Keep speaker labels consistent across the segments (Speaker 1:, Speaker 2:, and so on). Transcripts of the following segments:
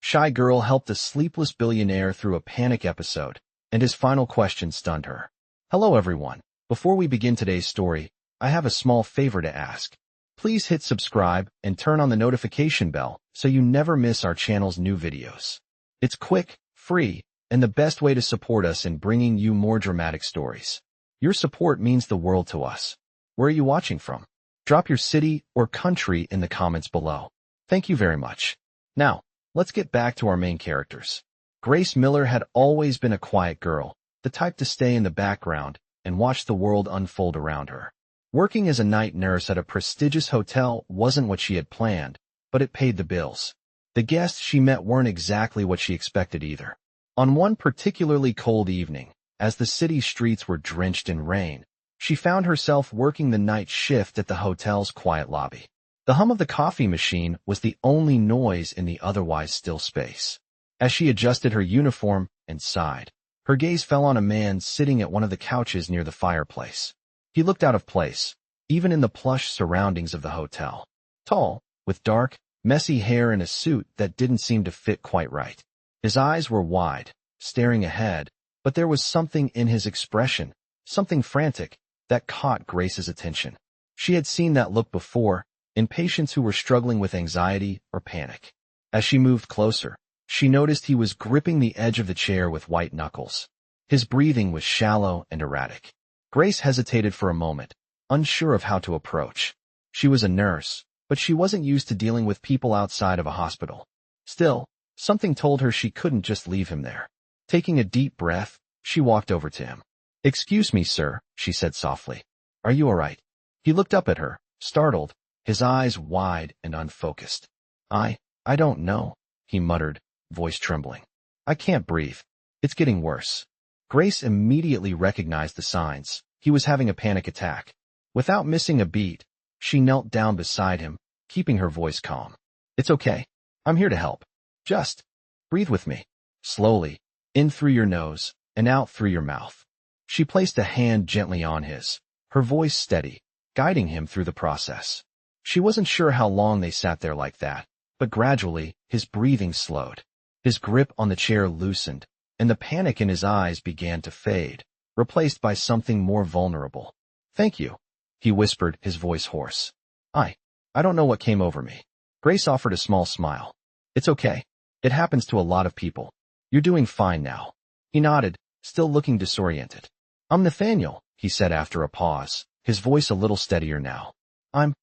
Speaker 1: shy girl helped a sleepless billionaire through a panic episode, and his final question stunned her. Hello everyone. Before we begin today's story, I have a small favor to ask. Please hit subscribe and turn on the notification bell so you never miss our channel's new videos. It's quick, free, and the best way to support us in bringing you more dramatic stories. Your support means the world to us. Where are you watching from? Drop your city or country in the comments below. Thank you very much. Now, let's get back to our main characters. Grace Miller had always been a quiet girl, the type to stay in the background and watch the world unfold around her. Working as a night nurse at a prestigious hotel wasn't what she had planned, but it paid the bills. The guests she met weren't exactly what she expected either. On one particularly cold evening, as the city's streets were drenched in rain, she found herself working the night shift at the hotel's quiet lobby. The hum of the coffee machine was the only noise in the otherwise still space. As she adjusted her uniform and sighed, her gaze fell on a man sitting at one of the couches near the fireplace. He looked out of place, even in the plush surroundings of the hotel. Tall, with dark, messy hair and a suit that didn't seem to fit quite right. His eyes were wide, staring ahead, but there was something in his expression, something frantic, that caught Grace's attention. She had seen that look before, in patients who were struggling with anxiety or panic. As she moved closer, she noticed he was gripping the edge of the chair with white knuckles. His breathing was shallow and erratic. Grace hesitated for a moment, unsure of how to approach. She was a nurse, but she wasn't used to dealing with people outside of a hospital. Still, something told her she couldn't just leave him there. Taking a deep breath, she walked over to him. "Excuse me, sir," she said softly. "Are you all right?" He looked up at her, startled, his eyes wide and unfocused. I don't know," he muttered, voice trembling. "I can't breathe. It's getting worse." Grace immediately recognized the signs. He was having a panic attack. Without missing a beat, she knelt down beside him, keeping her voice calm. "It's okay. I'm here to help. Just breathe with me. Slowly, in through your nose and out through your mouth." She placed a hand gently on his, her voice steady, guiding him through the process. She wasn't sure how long they sat there like that, but gradually, his breathing slowed. His grip on the chair loosened, and the panic in his eyes began to fade, replaced by something more vulnerable. "Thank you," he whispered, his voice hoarse. I don't know what came over me." Grace offered a small smile. "It's okay. It happens to a lot of people. You're doing fine now." He nodded, still looking disoriented. "I'm Nathaniel," he said after a pause, his voice a little steadier now. "I'm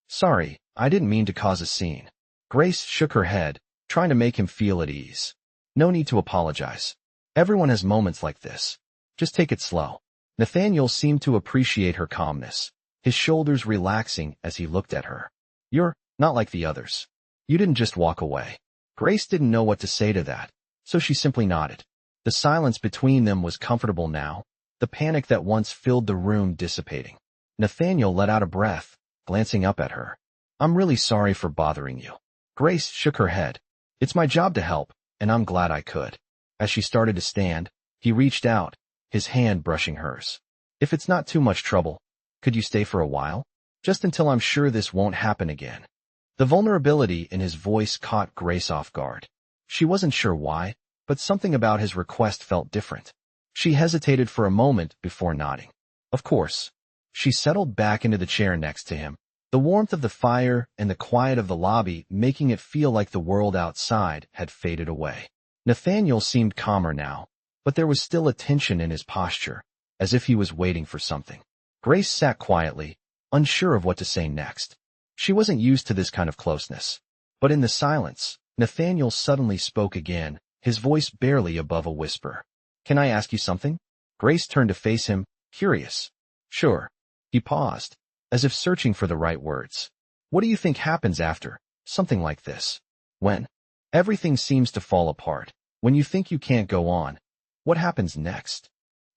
Speaker 1: sorry, I didn't mean to cause a scene." Grace shook her head, trying to make him feel at ease. "No need to apologize. Everyone has moments like this. Just take it slow." Nathaniel seemed to appreciate her calmness, his shoulders relaxing as he looked at her. "You're not like the others. You didn't just walk away." Grace didn't know what to say to that, so she simply nodded. The silence between them was comfortable now, the panic that once filled the room dissipating. Nathaniel let out a breath, glancing up at her. "I'm really sorry for bothering you." Grace shook her head. "It's my job to help, and I'm glad I could." As she started to stand, he reached out, his hand brushing hers. "If it's not too much trouble, could you stay for a while? Just until I'm sure this won't happen again." The vulnerability in his voice caught Grace off guard. She wasn't sure why, but something about his request felt different. She hesitated for a moment before nodding. "Of course." She settled back into the chair next to him, the warmth of the fire and the quiet of the lobby making it feel like the world outside had faded away. Nathaniel seemed calmer now, but there was still a tension in his posture, as if he was waiting for something. Grace sat quietly, unsure of what to say next. She wasn't used to this kind of closeness. But in the silence, Nathaniel suddenly spoke again, his voice barely above a whisper. "Can I ask you something?" Grace turned to face him, curious. "Sure." He paused, as if searching for the right words. "What do you think happens after something like this? When everything seems to fall apart, when you think you can't go on, what happens next?"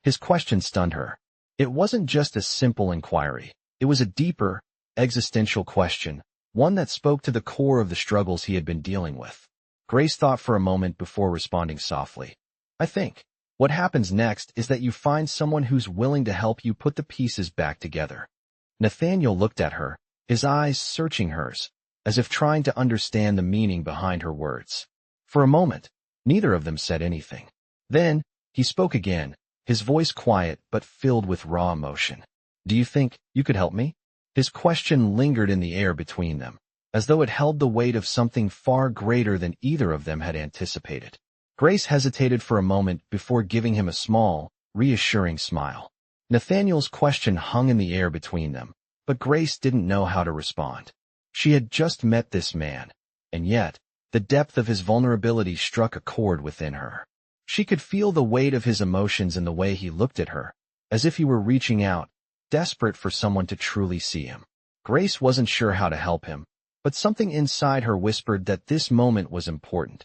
Speaker 1: His question stunned her. It wasn't just a simple inquiry. It was a deeper, existential question, one that spoke to the core of the struggles he had been dealing with. Grace thought for a moment before responding softly. "I think what happens next is that you find someone who's willing to help you put the pieces back together." Nathaniel looked at her, his eyes searching hers, as if trying to understand the meaning behind her words. For a moment, neither of them said anything. Then, he spoke again, his voice quiet but filled with raw emotion. "Do you think you could help me?" His question lingered in the air between them, as though it held the weight of something far greater than either of them had anticipated. Grace hesitated for a moment before giving him a small, reassuring smile. Nathaniel's question hung in the air between them, but Grace didn't know how to respond. She had just met this man, and yet, the depth of his vulnerability struck a chord within her. She could feel the weight of his emotions in the way he looked at her, as if he were reaching out, desperate for someone to truly see him. Grace wasn't sure how to help him, but something inside her whispered that this moment was important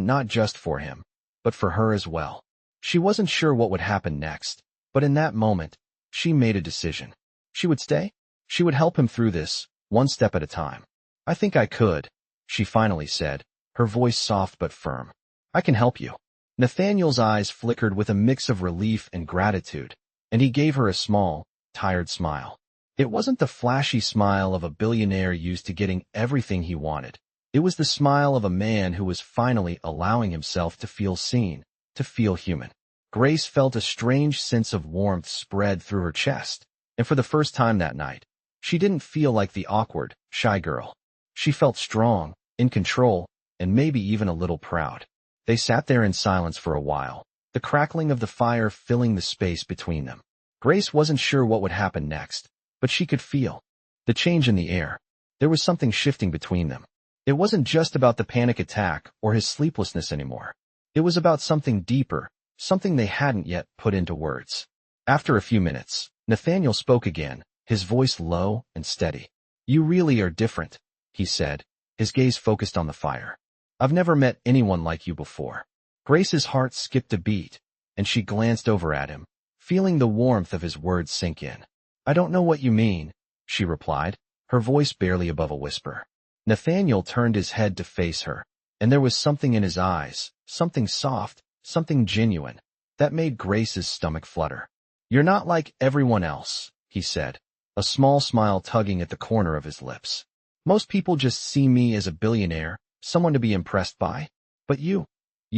Speaker 1: not just for him, but for her as well. She wasn't sure what would happen next, but in that moment, she made a decision. She would stay. She would help him through this, one step at a time. "I think I could," she finally said, her voice soft but firm. "I can help you." Nathaniel's eyes flickered with a mix of relief and gratitude, and he gave her a small, tired smile. It wasn't the flashy smile of a billionaire used to getting everything he wanted. It was the smile of a man who was finally allowing himself to feel seen, to feel human. Grace felt a strange sense of warmth spread through her chest, and for the first time that night, she didn't feel like the awkward, shy girl. She felt strong, in control, and maybe even a little proud. They sat there in silence for a while, the crackling of the fire filling the space between them. Grace wasn't sure what would happen next, but she could feel the change in the air. There was something shifting between them. It wasn't just about the panic attack or his sleeplessness anymore. It was about something deeper, something they hadn't yet put into words. After a few minutes, Nathaniel spoke again, his voice low and steady. "You really are different," he said, his gaze focused on the fire. "I've never met anyone like you before." Grace's heart skipped a beat, and she glanced over at him, feeling the warmth of his words sink in. "I don't know what you mean," she replied, her voice barely above a whisper. Nathaniel turned his head to face her, and there was something in his eyes, something soft, something genuine, that made Grace's stomach flutter. "You're not like everyone else," he said, a small smile tugging at the corner of his lips. "Most people just see me as a billionaire, someone to be impressed by. But you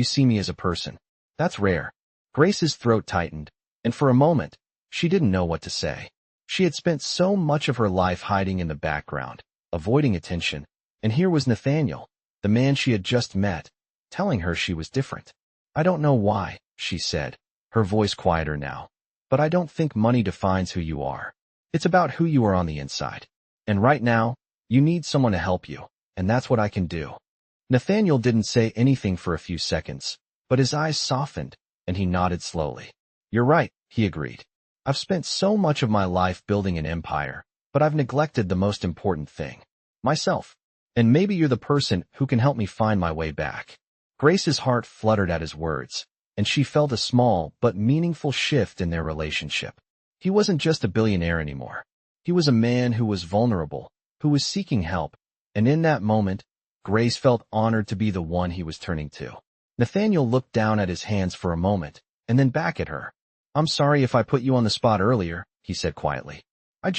Speaker 1: see me as a person. That's rare." Grace's throat tightened, and for a moment, she didn't know what to say. She had spent so much of her life hiding in the background, avoiding attention, and here was Nathaniel, the man she had just met, telling her she was different. "I don't know why," she said, her voice quieter now, "but I don't think money defines who you are. It's about who you are on the inside. And right now, you need someone to help you, and that's what I can do." Nathaniel didn't say anything for a few seconds, but his eyes softened, and he nodded slowly. "You're right," he agreed. "I've spent so much of my life building an empire, but I've neglected the most important thing, myself. And maybe you're the person who can help me find my way back." Grace's heart fluttered at his words, and she felt a small but meaningful shift in their relationship. He wasn't just a billionaire anymore. He was a man who was vulnerable, who was seeking help, and in that moment, Grace felt honored to be the one he was turning to. Nathaniel looked down at his hands for a moment, and then back at her. "I'm sorry if I put you on the spot earlier," he said quietly. I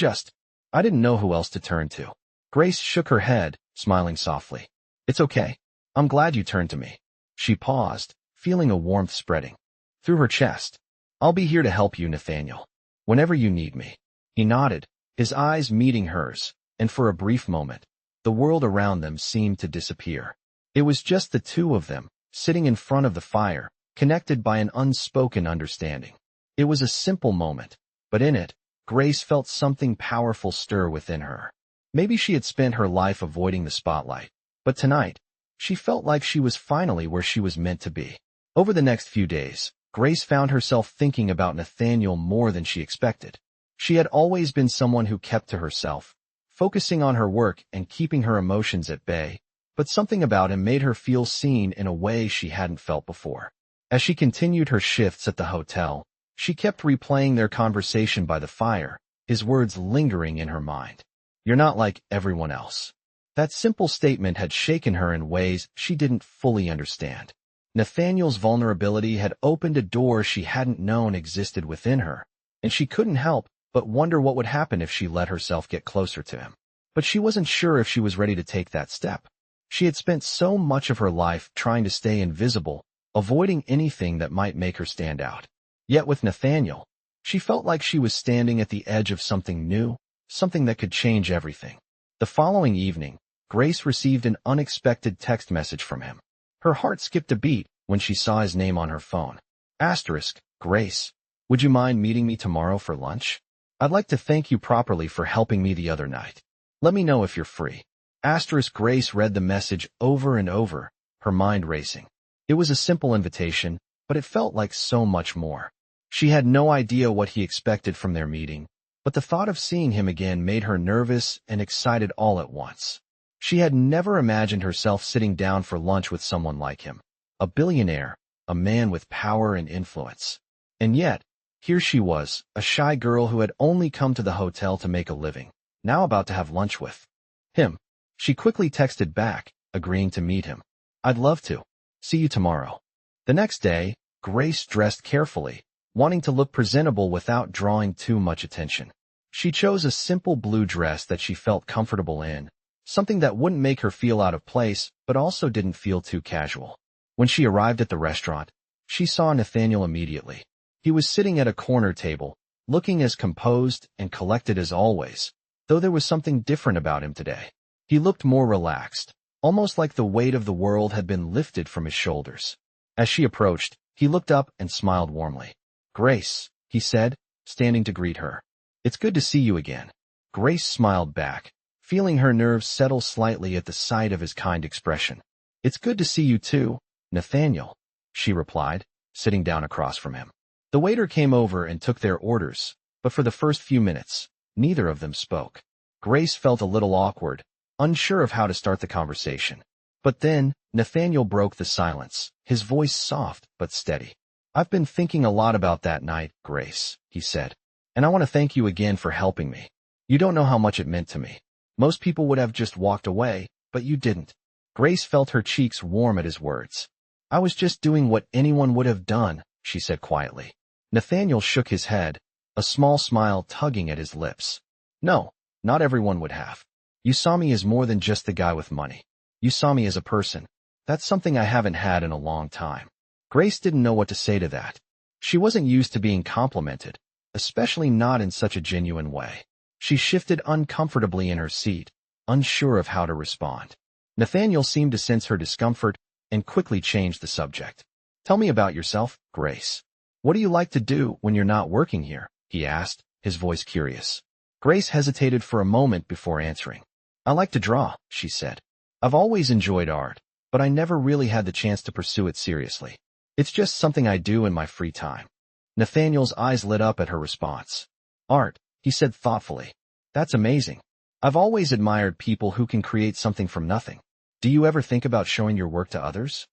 Speaker 1: didn't know who else to turn to." Grace shook her head, smiling softly. "It's okay. I'm glad you turned to me." She paused, feeling a warmth spreading through her chest. "I'll be here to help you, Nathaniel. Whenever you need me." He nodded, his eyes meeting hers, and for a brief moment, the world around them seemed to disappear. It was just the two of them, sitting in front of the fire, connected by an unspoken understanding. It was a simple moment, but in it, Grace felt something powerful stir within her. Maybe she had spent her life avoiding the spotlight, but tonight, she felt like she was finally where she was meant to be. Over the next few days, Grace found herself thinking about Nathaniel more than she expected. She had always been someone who kept to herself, focusing on her work and keeping her emotions at bay, but something about him made her feel seen in a way she hadn't felt before. As she continued her shifts at the hotel, she kept replaying their conversation by the fire, his words lingering in her mind. "You're not like everyone else." That simple statement had shaken her in ways she didn't fully understand. Nathaniel's vulnerability had opened a door she hadn't known existed within her, and she couldn't help but wonder what would happen if she let herself get closer to him. But she wasn't sure if she was ready to take that step. She had spent so much of her life trying to stay invisible, avoiding anything that might make her stand out. Yet with Nathaniel, she felt like she was standing at the edge of something new, something that could change everything. The following evening, Grace received an unexpected text message from him. Her heart skipped a beat when she saw his name on her phone. Asterisk, Grace, would you mind meeting me tomorrow for lunch? I'd like to thank you properly for helping me the other night. Let me know if you're free. Asterisk. Grace read the message over and over, her mind racing. It was a simple invitation, but it felt like so much more. She had no idea what he expected from their meeting, but the thought of seeing him again made her nervous and excited all at once. She had never imagined herself sitting down for lunch with someone like him. A billionaire, a man with power and influence. And yet, here she was, a shy girl who had only come to the hotel to make a living, now about to have lunch with him. She quickly texted back, agreeing to meet him. I'd love to. See you tomorrow. The next day, Grace dressed carefully, wanting to look presentable without drawing too much attention. She chose a simple blue dress that she felt comfortable in, something that wouldn't make her feel out of place but also didn't feel too casual. When she arrived at the restaurant, she saw Nathaniel immediately. He was sitting at a corner table, looking as composed and collected as always, though there was something different about him today. He looked more relaxed, almost like the weight of the world had been lifted from his shoulders. As she approached, he looked up and smiled warmly. Grace, he said, standing to greet her. It's good to see you again. Grace smiled back, feeling her nerves settle slightly at the sight of his kind expression. It's good to see you too, Nathaniel, she replied, sitting down across from him. The waiter came over and took their orders, but for the first few minutes, neither of them spoke. Grace felt a little awkward, unsure of how to start the conversation. But then, Nathaniel broke the silence, his voice soft but steady. I've been thinking a lot about that night, Grace, he said. And I want to thank you again for helping me. You don't know how much it meant to me. Most people would have just walked away, but you didn't. Grace felt her cheeks warm at his words. I was just doing what anyone would have done, she said quietly. Nathaniel shook his head, a small smile tugging at his lips. No, not everyone would have. You saw me as more than just the guy with money. You saw me as a person. That's something I haven't had in a long time. Grace didn't know what to say to that. She wasn't used to being complimented, especially not in such a genuine way. She shifted uncomfortably in her seat, unsure of how to respond. Nathaniel seemed to sense her discomfort and quickly changed the subject. Tell me about yourself, Grace. What do you like to do when you're not working here? He asked, his voice curious. Grace hesitated for a moment before answering. I like to draw, she said. I've always enjoyed art, but I never really had the chance to pursue it seriously. It's just something I do in my free time. Nathaniel's eyes lit up at her response. Art, he said thoughtfully. That's amazing. I've always admired people who can create something from nothing. Do you ever think about showing your work to others?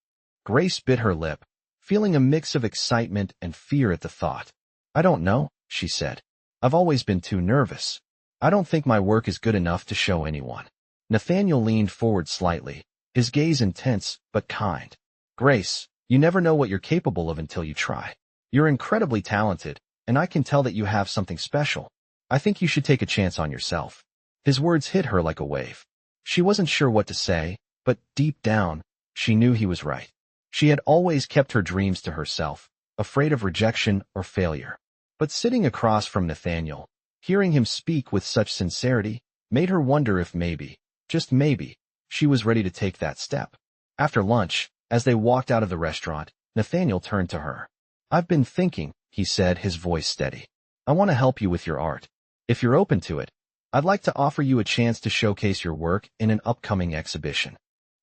Speaker 1: Grace bit her lip, feeling a mix of excitement and fear at the thought. I don't know, she said. I've always been too nervous. I don't think my work is good enough to show anyone. Nathaniel leaned forward slightly, his gaze intense but kind. Grace, you never know what you're capable of until you try. You're incredibly talented, and I can tell that you have something special. I think you should take a chance on yourself. His words hit her like a wave. She wasn't sure what to say, but deep down, she knew he was right. She had always kept her dreams to herself, afraid of rejection or failure. But sitting across from Nathaniel, hearing him speak with such sincerity, made her wonder if maybe, just maybe, she was ready to take that step. After lunch, as they walked out of the restaurant, Nathaniel turned to her. I've been thinking, he said, his voice steady. I want to help you with your art. If you're open to it, I'd like to offer you a chance to showcase your work in an upcoming exhibition.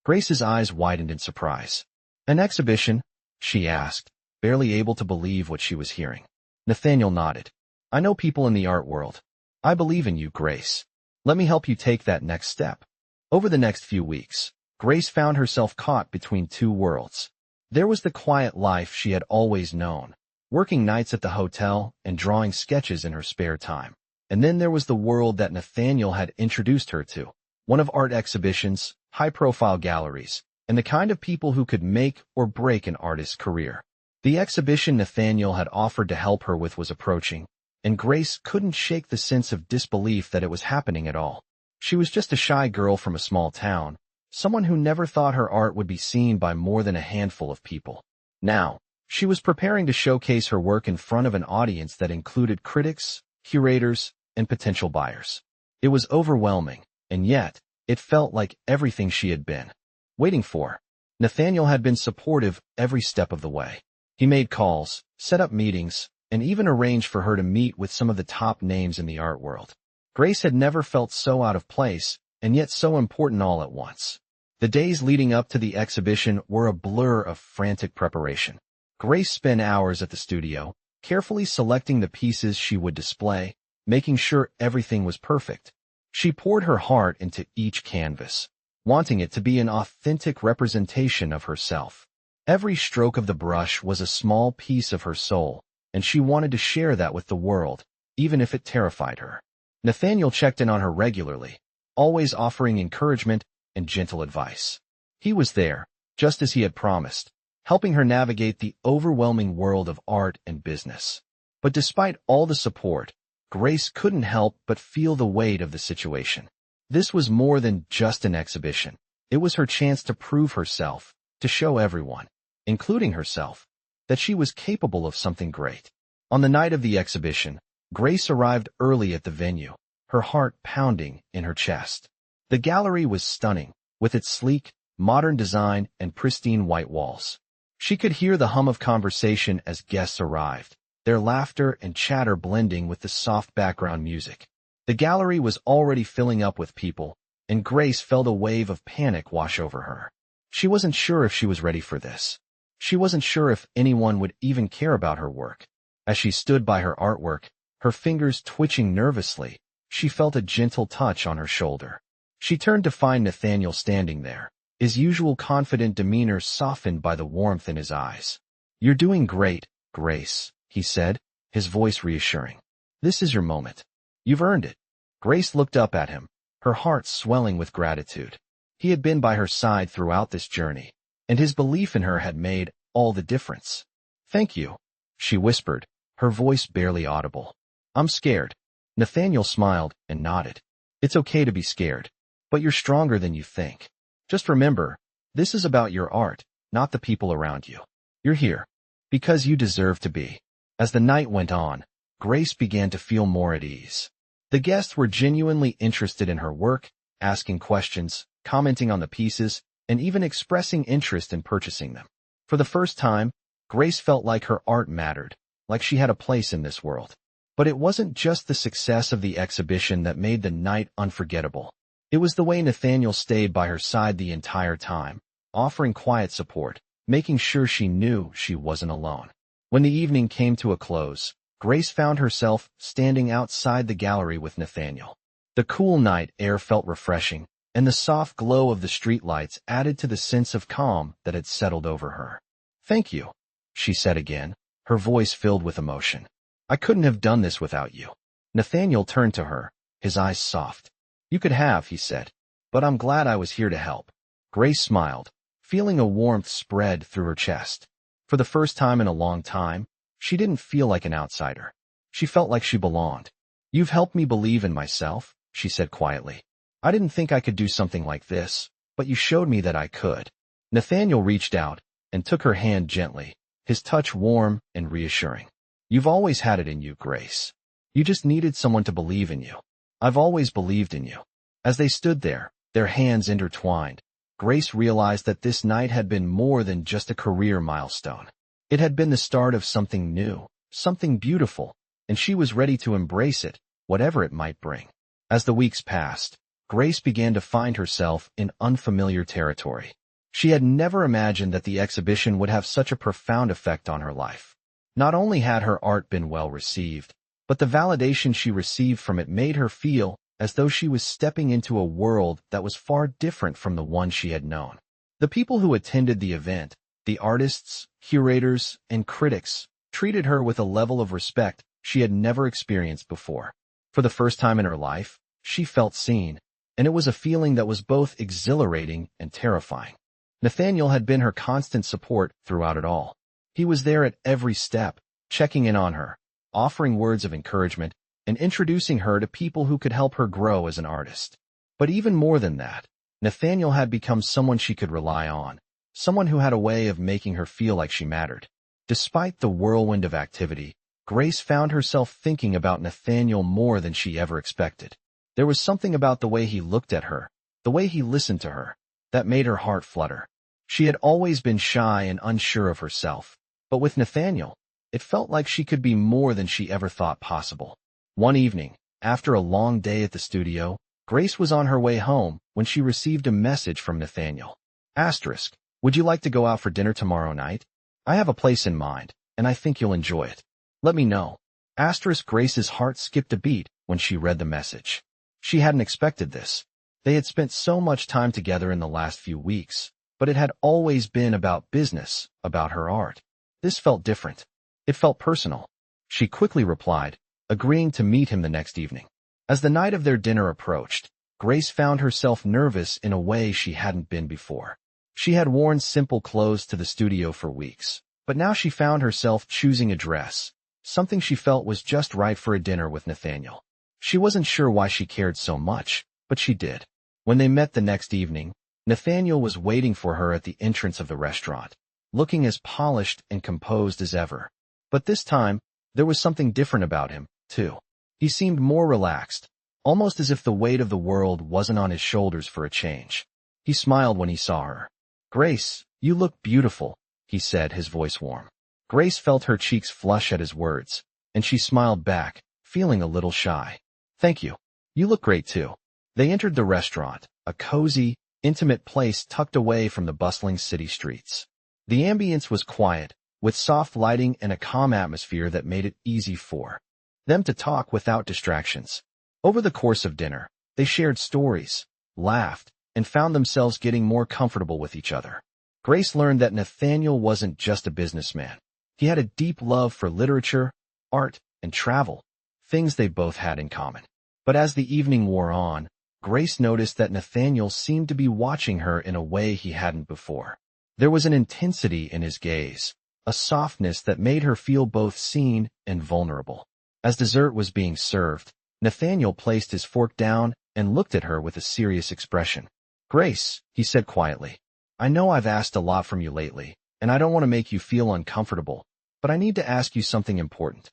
Speaker 1: Grace's eyes widened in surprise. An exhibition? She asked, barely able to believe what she was hearing. Nathaniel nodded. I know people in the art world. I believe in you, Grace. Let me help you take that next step. Over the next few weeks, Grace found herself caught between two worlds. There was the quiet life she had always known, working nights at the hotel and drawing sketches in her spare time. And then there was the world that Nathaniel had introduced her to, one of art exhibitions, high-profile galleries, and the kind of people who could make or break an artist's career. The exhibition Nathaniel had offered to help her with was approaching, and Grace couldn't shake the sense of disbelief that it was happening at all. She was just a shy girl from a small town, someone who never thought her art would be seen by more than a handful of people. Now, she was preparing to showcase her work in front of an audience that included critics, curators, and potential buyers. It was overwhelming, and yet, it felt like everything she had been waiting for. Nathaniel had been supportive every step of the way. He made calls, set up meetings, and even arranged for her to meet with some of the top names in the art world. Grace had never felt so out of place, and yet so important all at once. The days leading up to the exhibition were a blur of frantic preparation. Grace spent hours at the studio, carefully selecting the pieces she would display, making sure everything was perfect. She poured her heart into each canvas, wanting it to be an authentic representation of herself. Every stroke of the brush was a small piece of her soul, and she wanted to share that with the world, even if it terrified her. Nathaniel checked in on her regularly, always offering encouragement and gentle advice. He was there, just as he had promised, helping her navigate the overwhelming world of art and business. But despite all the support, Grace couldn't help but feel the weight of the situation. This was more than just an exhibition. It was her chance to prove herself, to show everyone, including herself, that she was capable of something great. On the night of the exhibition, Grace arrived early at the venue, her heart pounding in her chest. The gallery was stunning, with its sleek, modern design and pristine white walls. She could hear the hum of conversation as guests arrived, their laughter and chatter blending with the soft background music. The gallery was already filling up with people, and Grace felt a wave of panic wash over her. She wasn't sure if she was ready for this. She wasn't sure if anyone would even care about her work. As she stood by her artwork, her fingers twitching nervously, she felt a gentle touch on her shoulder. She turned to find Nathaniel standing there, his usual confident demeanor softened by the warmth in his eyes. "You're doing great, Grace," he said, his voice reassuring. "This is your moment. You've earned it." Grace looked up at him, her heart swelling with gratitude. He had been by her side throughout this journey, and his belief in her had made all the difference. "Thank you," she whispered, her voice barely audible. "I'm scared." Nathaniel smiled and nodded. "It's okay to be scared, but you're stronger than you think. Just remember, this is about your art, not the people around you. You're here because you deserve to be." As the night went on, Grace began to feel more at ease. The guests were genuinely interested in her work, asking questions, commenting on the pieces, and even expressing interest in purchasing them. For the first time, Grace felt like her art mattered, like she had a place in this world. But it wasn't just the success of the exhibition that made the night unforgettable. It was the way Nathaniel stayed by her side the entire time, offering quiet support, making sure she knew she wasn't alone. When the evening came to a close, Grace found herself standing outside the gallery with Nathaniel. The cool night air felt refreshing, and the soft glow of the streetlights added to the sense of calm that had settled over her. "Thank you," she said again, her voice filled with emotion. "I couldn't have done this without you." Nathaniel turned to her, his eyes soft. "You could have," he said, "but I'm glad I was here to help." Grace smiled, feeling a warmth spread through her chest. For the first time in a long time, she didn't feel like an outsider. She felt like she belonged. "You've helped me believe in myself," she said quietly. "I didn't think I could do something like this, but you showed me that I could." Nathaniel reached out and took her hand gently, his touch warm and reassuring. "You've always had it in you, Grace. You just needed someone to believe in you. I've always believed in you." As they stood there, their hands intertwined, Grace realized that this night had been more than just a career milestone. It had been the start of something new, something beautiful, and she was ready to embrace it, whatever it might bring. As the weeks passed, Grace began to find herself in unfamiliar territory. She had never imagined that the exhibition would have such a profound effect on her life. Not only had her art been well received, but the validation she received from it made her feel as though she was stepping into a world that was far different from the one she had known. The people who attended the event, the artists, curators, and critics, treated her with a level of respect she had never experienced before. For the first time in her life, she felt seen, and it was a feeling that was both exhilarating and terrifying. Nathaniel had been her constant support throughout it all. He was there at every step, checking in on her, offering words of encouragement, and introducing her to people who could help her grow as an artist. But even more than that, Nathaniel had become someone she could rely on, someone who had a way of making her feel like she mattered. Despite the whirlwind of activity, Grace found herself thinking about Nathaniel more than she ever expected. There was something about the way he looked at her, the way he listened to her, that made her heart flutter. She had always been shy and unsure of herself, but with Nathaniel, it felt like she could be more than she ever thought possible. One evening, after a long day at the studio, Grace was on her way home when she received a message from Nathaniel. Asterisk, would you like to go out for dinner tomorrow night? I have a place in mind, and I think you'll enjoy it. Let me know. Asterisk, Grace's heart skipped a beat when she read the message. She hadn't expected this. They had spent so much time together in the last few weeks, but it had always been about business, about her art. This felt different. It felt personal. She quickly replied, agreeing to meet him the next evening. As the night of their dinner approached, Grace found herself nervous in a way she hadn't been before. She had worn simple clothes to the studio for weeks, but now she found herself choosing a dress, something she felt was just right for a dinner with Nathaniel. She wasn't sure why she cared so much, but she did. When they met the next evening, Nathaniel was waiting for her at the entrance of the restaurant, looking as polished and composed as ever. But this time, there was something different about him, too. He seemed more relaxed, almost as if the weight of the world wasn't on his shoulders for a change. He smiled when he saw her. Grace, you look beautiful, he said, his voice warm. Grace felt her cheeks flush at his words, and she smiled back, feeling a little shy. Thank you. You look great too. They entered the restaurant, a cozy, intimate place tucked away from the bustling city streets. The ambience was quiet, with soft lighting and a calm atmosphere that made it easy for them to talk without distractions. Over the course of dinner, they shared stories, laughed, and found themselves getting more comfortable with each other. Grace learned that Nathaniel wasn't just a businessman. He had a deep love for literature, art, and travel, things they both had in common. But as the evening wore on, Grace noticed that Nathaniel seemed to be watching her in a way he hadn't before. There was an intensity in his gaze, a softness that made her feel both seen and vulnerable. As dessert was being served, Nathaniel placed his fork down and looked at her with a serious expression. Grace, he said quietly, I know I've asked a lot from you lately, and I don't want to make you feel uncomfortable, but I need to ask you something important.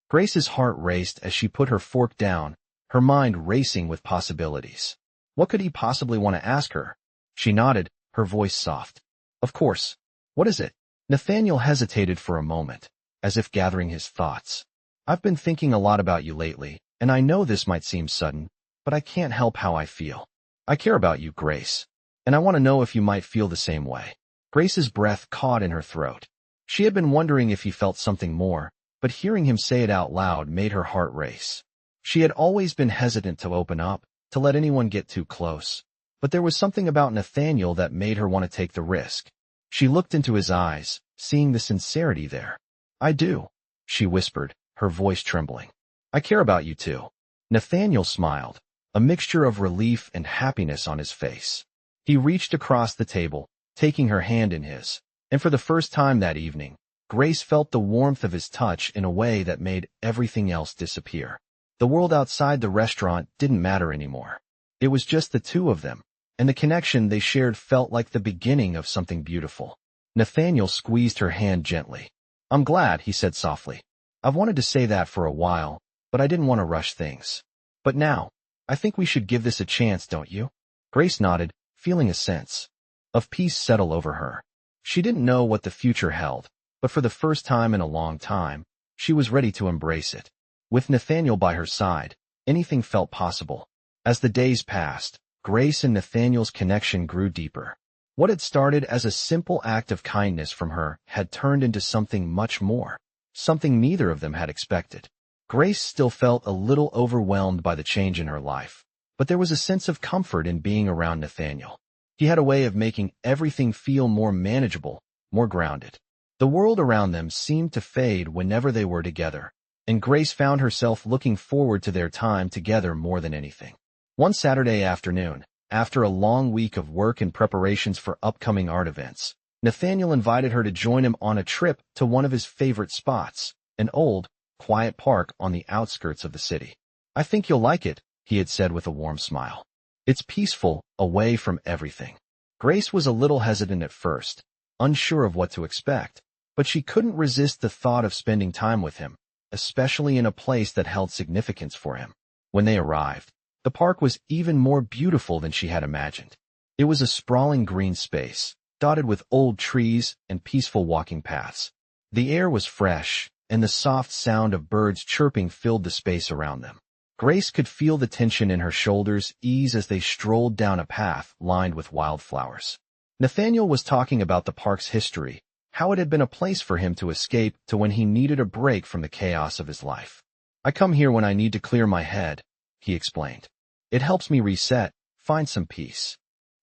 Speaker 1: Grace's heart raced as she put her fork down, her mind racing with possibilities. What could he possibly want to ask her? She nodded, her voice soft. Of course. What is it? Nathaniel hesitated for a moment, as if gathering his thoughts. I've been thinking a lot about you lately, and I know this might seem sudden, but I can't help how I feel. I care about you, Grace, and I want to know if you might feel the same way. Grace's breath caught in her throat. She had been wondering if he felt something more, but hearing him say it out loud made her heart race. She had always been hesitant to open up, to let anyone get too close, but there was something about Nathaniel that made her want to take the risk. She looked into his eyes, seeing the sincerity there. I do, she whispered, her voice trembling. I care about you too. Nathaniel smiled, a mixture of relief and happiness on his face. He reached across the table, taking her hand in his, and for the first time that evening, Grace felt the warmth of his touch in a way that made everything else disappear. The world outside the restaurant didn't matter anymore. It was just the two of them, and the connection they shared felt like the beginning of something beautiful. Nathaniel squeezed her hand gently. I'm glad, he said softly. I've wanted to say that for a while, but I didn't want to rush things. But now, I think we should give this a chance, don't you? Grace nodded, feeling a sense of peace settle over her. She didn't know what the future held, but for the first time in a long time, she was ready to embrace it. With Nathaniel by her side, anything felt possible. As the days passed, Grace and Nathaniel's connection grew deeper. What had started as a simple act of kindness from her had turned into something much more, something neither of them had expected. Grace still felt a little overwhelmed by the change in her life, but there was a sense of comfort in being around Nathaniel. He had a way of making everything feel more manageable, more grounded. The world around them seemed to fade whenever they were together, and Grace found herself looking forward to their time together more than anything. One Saturday afternoon, after a long week of work and preparations for upcoming art events, Nathaniel invited her to join him on a trip to one of his favorite spots, an old, quiet park on the outskirts of the city. I think you'll like it, he had said with a warm smile. It's peaceful, away from everything. Grace was a little hesitant at first, unsure of what to expect, but she couldn't resist the thought of spending time with him, especially in a place that held significance for him. When they arrived, the park was even more beautiful than she had imagined. It was a sprawling green space, dotted with old trees and peaceful walking paths. The air was fresh, and the soft sound of birds chirping filled the space around them. Grace could feel the tension in her shoulders ease as they strolled down a path lined with wildflowers. Nathaniel was talking about the park's history, how it had been a place for him to escape to when he needed a break from the chaos of his life. "I come here when I need to clear my head," he explained. "It helps me reset, find some peace."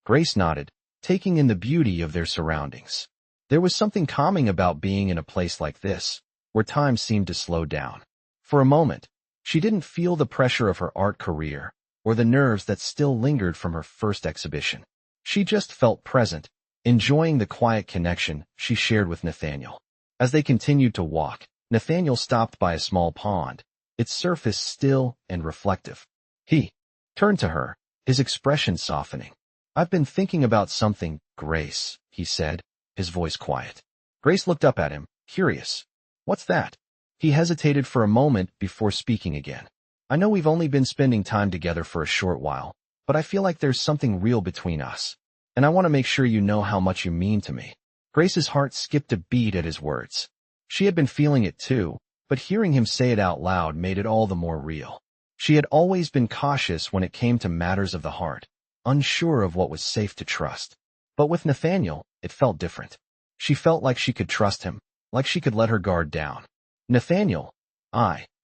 Speaker 1: Grace nodded, taking in the beauty of their surroundings. There was something calming about being in a place like this, where time seemed to slow down. For a moment, she didn't feel the pressure of her art career, or the nerves that still lingered from her first exhibition. She just felt present, enjoying the quiet connection she shared with Nathaniel. As they continued to walk, Nathaniel stopped by a small pond, its surface still and reflective. He turned to her, his expression softening. "I've been thinking about something, Grace," he said, his voice quiet. Grace looked up at him, curious. "What's that?" He hesitated for a moment before speaking again. "I know we've only been spending time together for a short while, but I feel like there's something real between us, and I want to make sure you know how much you mean to me." Grace's heart skipped a beat at his words. She had been feeling it too, but hearing him say it out loud made it all the more real. She had always been cautious when it came to matters of the heart, unsure of what was safe to trust. But with Nathaniel, it felt different. She felt like she could trust him, like she could let her guard down. "Nathaniel,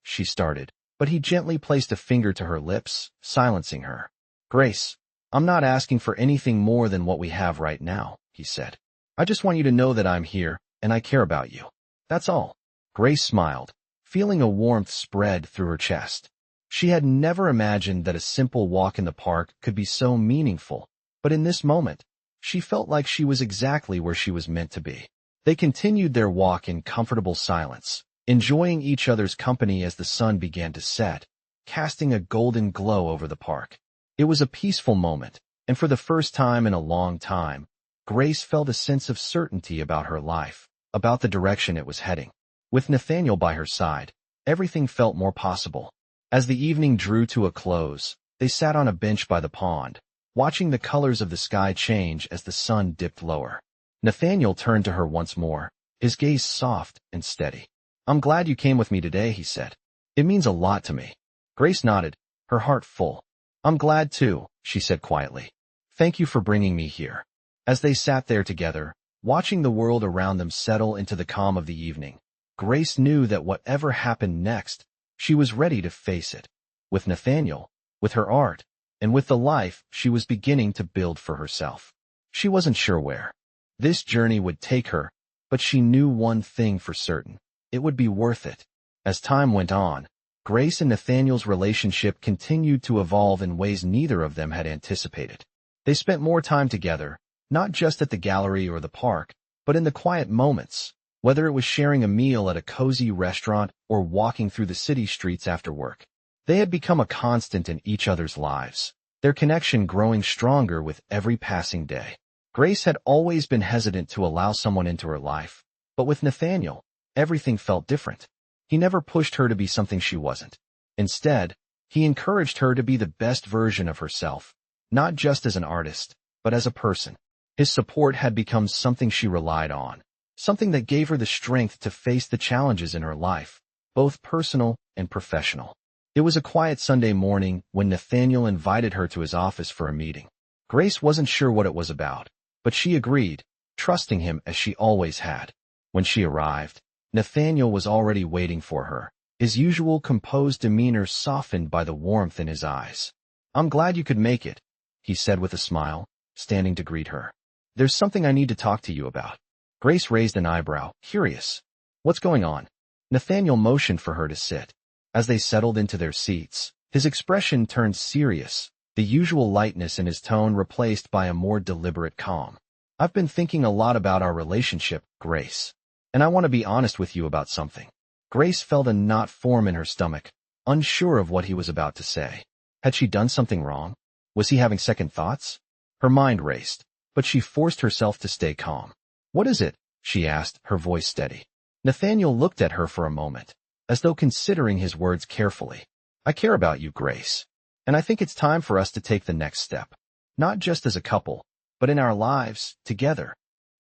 Speaker 1: she started, but he gently placed a finger to her lips, silencing her. "Grace, I'm not asking for anything more than what we have right now," he said. "I just want you to know that I'm here, and I care about you. That's all." Grace smiled, feeling a warmth spread through her chest. She had never imagined that a simple walk in the park could be so meaningful, but in this moment, she felt like she was exactly where she was meant to be. They continued their walk in comfortable silence, enjoying each other's company as the sun began to set, casting a golden glow over the park. It was a peaceful moment, and for the first time in a long time, Grace felt a sense of certainty about her life, about the direction it was heading. With Nathaniel by her side, everything felt more possible. As the evening drew to a close, they sat on a bench by the pond, watching the colors of the sky change as the sun dipped lower. Nathaniel turned to her once more, his gaze soft and steady. "I'm glad you came with me today," he said. "It means a lot to me." Grace nodded, her heart full. "I'm glad too," she said quietly. "Thank you for bringing me here." As they sat there together, watching the world around them settle into the calm of the evening, Grace knew that whatever happened next, she was ready to face it. With Nathaniel, with her art, and with the life she was beginning to build for herself. She wasn't sure where this journey would take her, but she knew one thing for certain. It would be worth it. As time went on, Grace and Nathaniel's relationship continued to evolve in ways neither of them had anticipated. They spent more time together, not just at the gallery or the park, but in the quiet moments, whether it was sharing a meal at a cozy restaurant or walking through the city streets after work. They had become a constant in each other's lives, their connection growing stronger with every passing day. Grace had always been hesitant to allow someone into her life, but with Nathaniel, everything felt different. He never pushed her to be something she wasn't. Instead, he encouraged her to be the best version of herself, not just as an artist, but as a person. His support had become something she relied on, something that gave her the strength to face the challenges in her life, both personal and professional. It was a quiet Sunday morning when Nathaniel invited her to his office for a meeting. Grace wasn't sure what it was about, but she agreed, trusting him as she always had. When she arrived, Nathaniel was already waiting for her, his usual composed demeanor softened by the warmth in his eyes. "I'm glad you could make it," he said with a smile, standing to greet her. "There's something I need to talk to you about." Grace raised an eyebrow, curious. "What's going on?" Nathaniel motioned for her to sit. As they settled into their seats, his expression turned serious, the usual lightness in his tone replaced by a more deliberate calm. "I've been thinking a lot about our relationship, Grace, and I want to be honest with you about something." Grace felt a knot form in her stomach, unsure of what he was about to say. Had she done something wrong? Was he having second thoughts? Her mind raced, but she forced herself to stay calm. "What is it?" she asked, her voice steady. Nathaniel looked at her for a moment, as though considering his words carefully. "I care about you, Grace, and I think it's time for us to take the next step. Not just as a couple, but in our lives, together."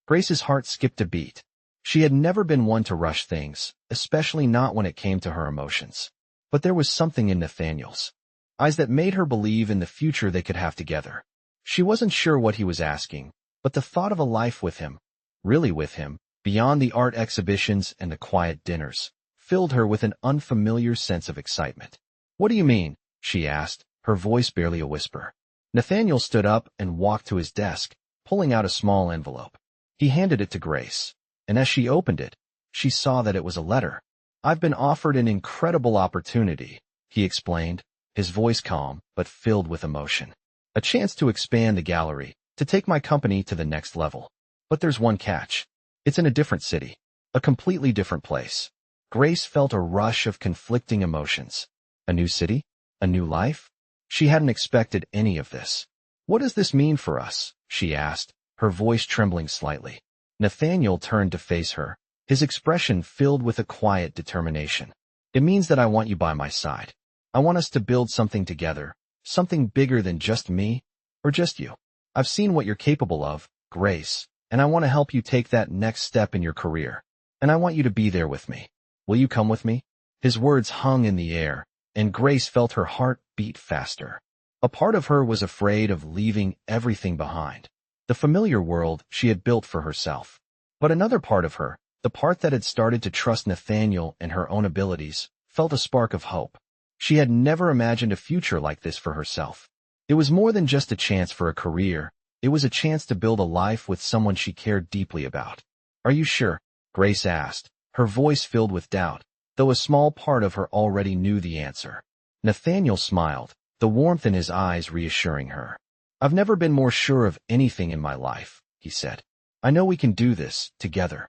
Speaker 1: Grace's heart skipped a beat. She had never been one to rush things, especially not when it came to her emotions. But there was something in Nathaniel's eyes that made her believe in the future they could have together. She wasn't sure what he was asking, but the thought of a life with him, really with him, beyond the art exhibitions and the quiet dinners, filled her with an unfamiliar sense of excitement. "What do you mean?" she asked, her voice barely a whisper. Nathaniel stood up and walked to his desk, pulling out a small envelope. He handed it to Grace, and as she opened it, she saw that it was a letter. "I've been offered an incredible opportunity," he explained, his voice calm but filled with emotion. "A chance to expand the gallery, to take my company to the next level. But there's one catch. It's in a different city, a completely different place." Grace felt a rush of conflicting emotions. A new city? A new life? She hadn't expected any of this. "What does this mean for us?" she asked, her voice trembling slightly. Nathaniel turned to face her, his expression filled with a quiet determination. "It means that I want you by my side. I want us to build something together, something bigger than just me, or just you. I've seen what you're capable of, Grace, and I want to help you take that next step in your career. And I want you to be there with me. Will you come with me?" His words hung in the air, and Grace felt her heart beat faster. A part of her was afraid of leaving everything behind, the familiar world she had built for herself. But another part of her, the part that had started to trust Nathaniel and her own abilities, felt a spark of hope. She had never imagined a future like this for herself. It was more than just a chance for a career. It was a chance to build a life with someone she cared deeply about. "Are you sure?" Grace asked, her voice filled with doubt, though a small part of her already knew the answer. Nathaniel smiled, the warmth in his eyes reassuring her. "I've never been more sure of anything in my life," he said. "I know we can do this, together."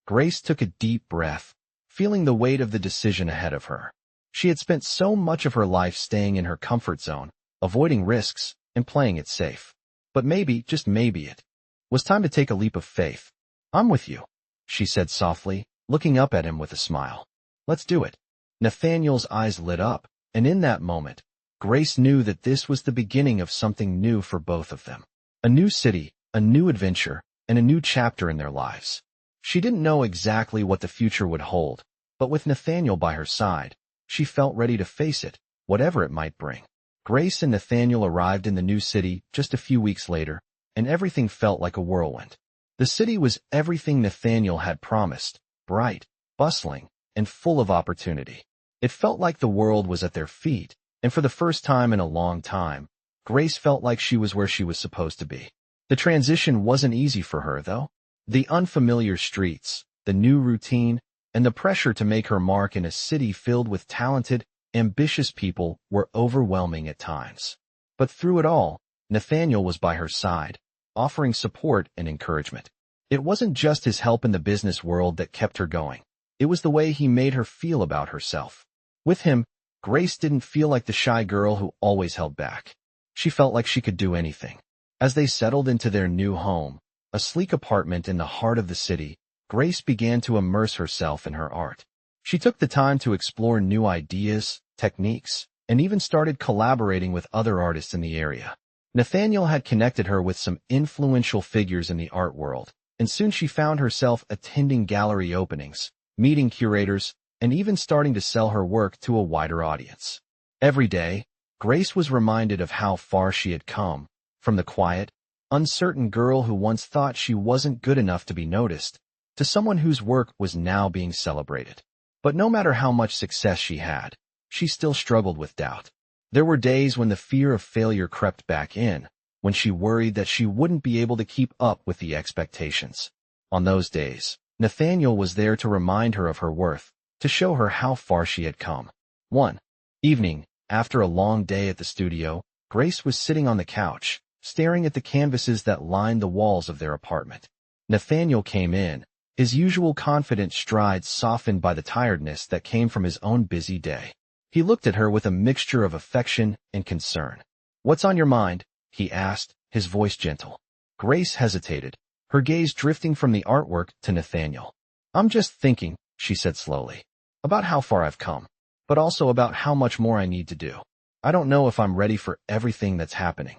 Speaker 1: Grace took a deep breath, feeling the weight of the decision ahead of her. She had spent so much of her life staying in her comfort zone, avoiding risks, and playing it safe. But maybe, just maybe it was time to take a leap of faith. "I'm with you," she said softly, looking up at him with a smile. "Let's do it." Nathaniel's eyes lit up, and in that moment, Grace knew that this was the beginning of something new for both of them. A new city, a new adventure, and a new chapter in their lives. She didn't know exactly what the future would hold, but with Nathaniel by her side, she felt ready to face it, whatever it might bring. Grace and Nathaniel arrived in the new city just a few weeks later, and everything felt like a whirlwind. The city was everything Nathaniel had promised, bright, bustling, and full of opportunity. It felt like the world was at their feet, and for the first time in a long time, Grace felt like she was where she was supposed to be. The transition wasn't easy for her, though. The unfamiliar streets, the new routine, and the pressure to make her mark in a city filled with talented, ambitious people were overwhelming at times. But through it all, Nathaniel was by her side, offering support and encouragement. It wasn't just his help in the business world that kept her going. It was the way he made her feel about herself. With him, Grace didn't feel like the shy girl who always held back. She felt like she could do anything. As they settled into their new home, a sleek apartment in the heart of the city, Grace began to immerse herself in her art. She took the time to explore new ideas, techniques, and even started collaborating with other artists in the area. Nathaniel had connected her with some influential figures in the art world, and soon she found herself attending gallery openings, meeting curators, and even starting to sell her work to a wider audience. Every day, Grace was reminded of how far she had come, from the quiet, uncertain girl who once thought she wasn't good enough to be noticed, to someone whose work was now being celebrated. But no matter how much success she had, she still struggled with doubt. There were days when the fear of failure crept back in, when she worried that she wouldn't be able to keep up with the expectations. On those days, Nathaniel was there to remind her of her worth, to show her how far she had come. One evening, after a long day at the studio, Grace was sitting on the couch, staring at the canvases that lined the walls of their apartment. Nathaniel came in, his usual confident stride softened by the tiredness that came from his own busy day. He looked at her with a mixture of affection and concern. "What's on your mind?" he asked, his voice gentle. Grace hesitated, her gaze drifting from the artwork to Nathaniel. I'm just thinking, she said slowly, about how far I've come, but also about how much more I need to do. I don't know if I'm ready for everything that's happening.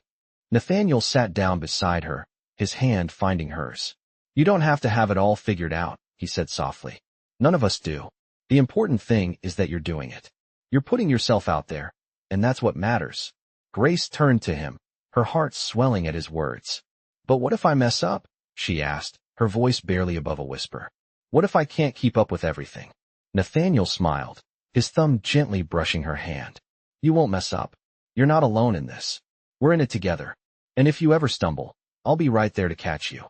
Speaker 1: Nathaniel sat down beside her, his hand finding hers. You don't have to have it all figured out, he said softly. None of us do. The important thing is that you're doing it. You're putting yourself out there, and that's what matters. Grace turned to him, her heart swelling at his words. But what if I mess up? She asked, her voice barely above a whisper. What if I can't keep up with everything? Nathaniel smiled, his thumb gently brushing her hand. You won't mess up. You're not alone in this. We're in it together. And if you ever stumble, I'll be right there to catch you.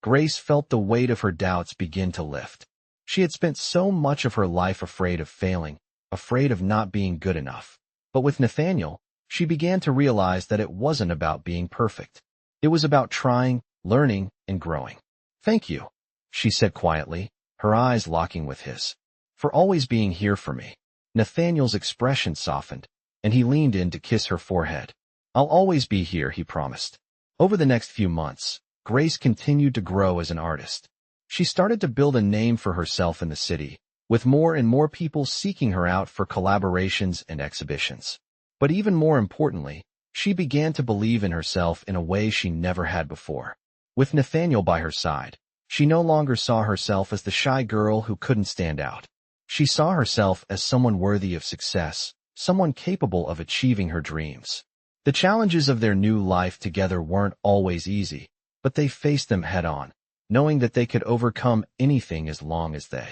Speaker 1: Grace felt the weight of her doubts begin to lift. She had spent so much of her life afraid of failing, afraid of not being good enough. But with Nathaniel, she began to realize that it wasn't about being perfect. It was about trying, learning, and growing. Thank you, she said quietly, her eyes locking with his. For always being here for me. Nathaniel's expression softened, and he leaned in to kiss her forehead. I'll always be here, he promised. Over the next few months, Grace continued to grow as an artist. She started to build a name for herself in the city, with more and more people seeking her out for collaborations and exhibitions. But even more importantly, she began to believe in herself in a way she never had before. With Nathaniel by her side, she no longer saw herself as the shy girl who couldn't stand out. She saw herself as someone worthy of success, someone capable of achieving her dreams. The challenges of their new life together weren't always easy, but they faced them head-on, knowing that they could overcome anything as long as they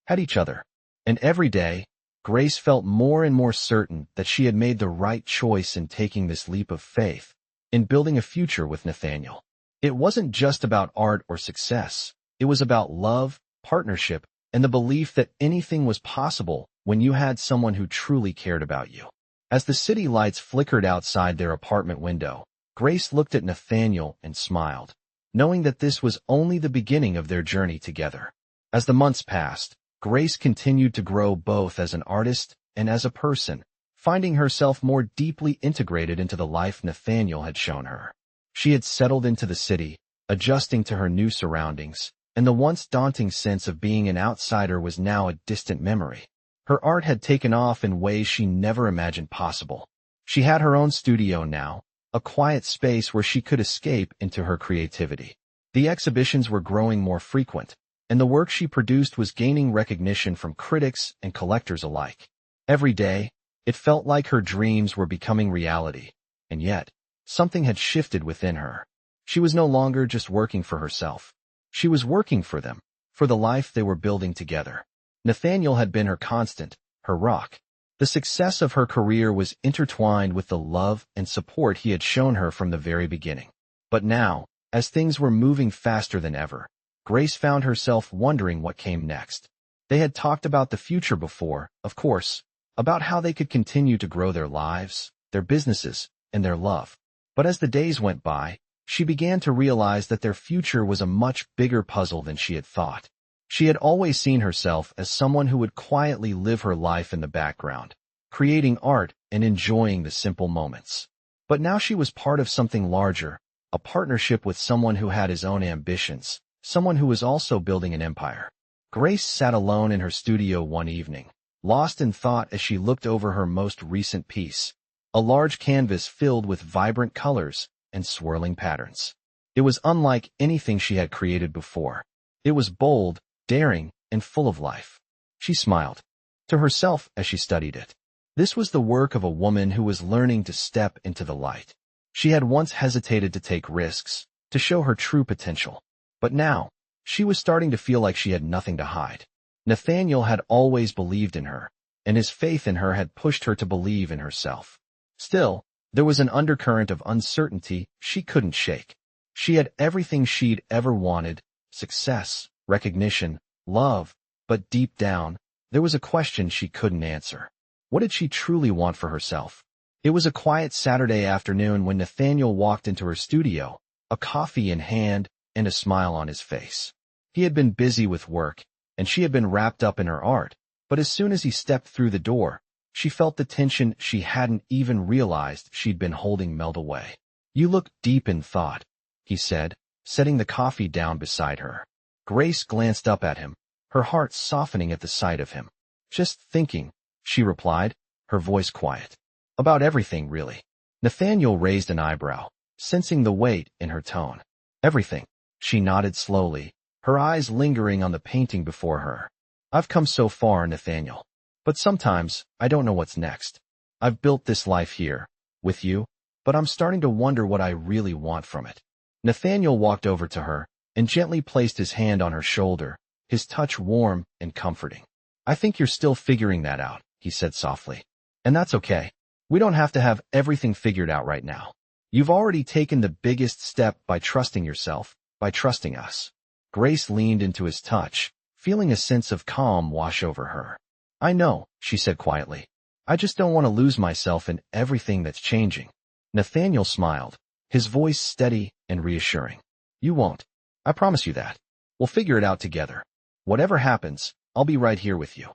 Speaker 1: had each other. And every day, Grace felt more and more certain that she had made the right choice in taking this leap of faith, in building a future with Nathaniel. It wasn't just about art or success. It was about love, partnership, and the belief that anything was possible when you had someone who truly cared about you. As the city lights flickered outside their apartment window, Grace looked at Nathaniel and smiled, knowing that this was only the beginning of their journey together. As the months passed, Grace continued to grow both as an artist and as a person, finding herself more deeply integrated into the life Nathaniel had shown her. She had settled into the city, adjusting to her new surroundings, and the once daunting sense of being an outsider was now a distant memory. Her art had taken off in ways she never imagined possible. She had her own studio now, a quiet space where she could escape into her creativity. The exhibitions were growing more frequent, and the work she produced was gaining recognition from critics and collectors alike. Every day, it felt like her dreams were becoming reality, and yet, something had shifted within her. She was no longer just working for herself. She was working for them, for the life they were building together. Nathaniel had been her constant, her rock. The success of her career was intertwined with the love and support he had shown her from the very beginning. But now, as things were moving faster than ever, Grace found herself wondering what came next. They had talked about the future before, of course, about how they could continue to grow their lives, their businesses, and their love. But as the days went by, she began to realize that their future was a much bigger puzzle than she had thought. She had always seen herself as someone who would quietly live her life in the background, creating art and enjoying the simple moments. But now she was part of something larger, a partnership with someone who had his own ambitions, someone who was also building an empire. Grace sat alone in her studio one evening, lost in thought as she looked over her most recent piece, a large canvas filled with vibrant colors and swirling patterns. It was unlike anything she had created before. It was bold, daring, and full of life. She smiled to herself as she studied it. This was the work of a woman who was learning to step into the light. She had once hesitated to take risks, to show her true potential. But now, she was starting to feel like she had nothing to hide. Nathaniel had always believed in her, and his faith in her had pushed her to believe in herself. Still, there was an undercurrent of uncertainty she couldn't shake. She had everything she'd ever wanted, success, recognition, love, but deep down, there was a question she couldn't answer. What did she truly want for herself? It was a quiet Saturday afternoon when Nathaniel walked into her studio, a coffee in hand and a smile on his face. He had been busy with work, and she had been wrapped up in her art, but as soon as he stepped through the door, she felt the tension she hadn't even realized she'd been holding melt away. You look deep in thought, he said, setting the coffee down beside her. Grace glanced up at him, her heart softening at the sight of him. Just thinking, she replied, her voice quiet. About everything, really. Nathaniel raised an eyebrow, sensing the weight in her tone. Everything. She nodded slowly, her eyes lingering on the painting before her. I've come so far, Nathaniel. But sometimes, I don't know what's next. I've built this life here, with you, but I'm starting to wonder what I really want from it. Nathaniel walked over to her and gently placed his hand on her shoulder, his touch warm and comforting. I think you're still figuring that out, he said softly. And that's okay. We don't have to have everything figured out right now. You've already taken the biggest step by trusting yourself, by trusting us. Grace leaned into his touch, feeling a sense of calm wash over her. I know, she said quietly. I just don't want to lose myself in everything that's changing. Nathaniel smiled, his voice steady and reassuring. You won't. I promise you that. We'll figure it out together. Whatever happens, I'll be right here with you.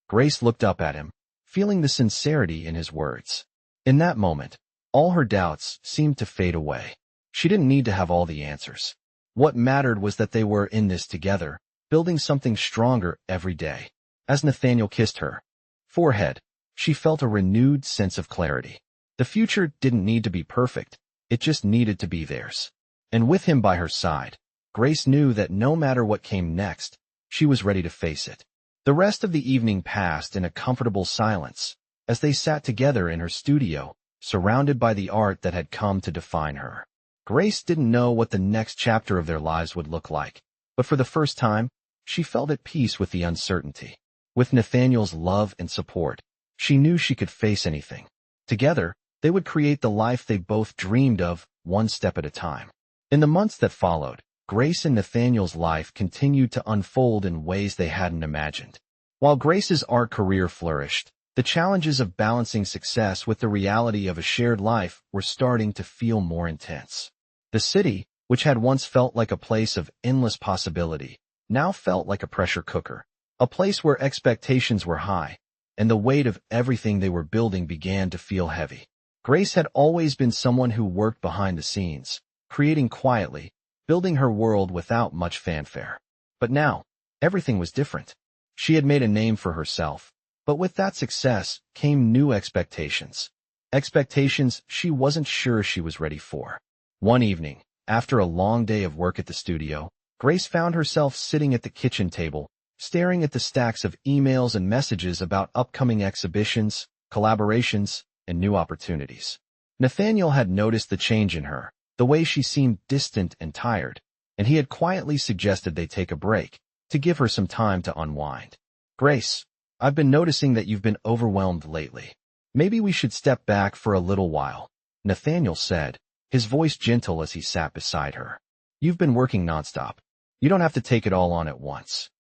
Speaker 1: Grace looked up at him, feeling the sincerity in his words. In that moment, all her doubts seemed to fade away. She didn't need to have all the answers. What mattered was that they were in this together, building something stronger every day. As Nathaniel kissed her forehead, she felt a renewed sense of clarity. The future didn't need to be perfect, it just needed to be theirs. And with him by her side, Grace knew that no matter what came next, she was ready to face it. The rest of the evening passed in a comfortable silence, as they sat together in her studio, surrounded by the art that had come to define her. Grace didn't know what the next chapter of their lives would look like, but for the first time, she felt at peace with the uncertainty. With Nathaniel's love and support, she knew she could face anything. Together, they would create the life they both dreamed of, one step at a time. In the months that followed, Grace and Nathaniel's life continued to unfold in ways they hadn't imagined. While Grace's art career flourished, the challenges of balancing success with the reality of a shared life were starting to feel more intense. The city, which had once felt like a place of endless possibility, now felt like a pressure cooker, a place where expectations were high, and the weight of everything they were building began to feel heavy. Grace had always been someone who worked behind the scenes, creating quietly, building her world without much fanfare. But now, everything was different. She had made a name for herself, but with that success came new expectations. Expectations she wasn't sure she was ready for. One evening, after a long day of work at the studio, Grace found herself sitting at the kitchen table, staring at the stacks of emails and messages about upcoming exhibitions, collaborations, and new opportunities. Nathaniel had noticed the change in her, the way she seemed distant and tired, and he had quietly suggested they take a break, to give her some time to unwind. Grace, I've been noticing that you've been overwhelmed lately. Maybe we should step back for a little while, Nathaniel said, his voice gentle as he sat beside her. You've been working nonstop. You don't have to take it all on at once.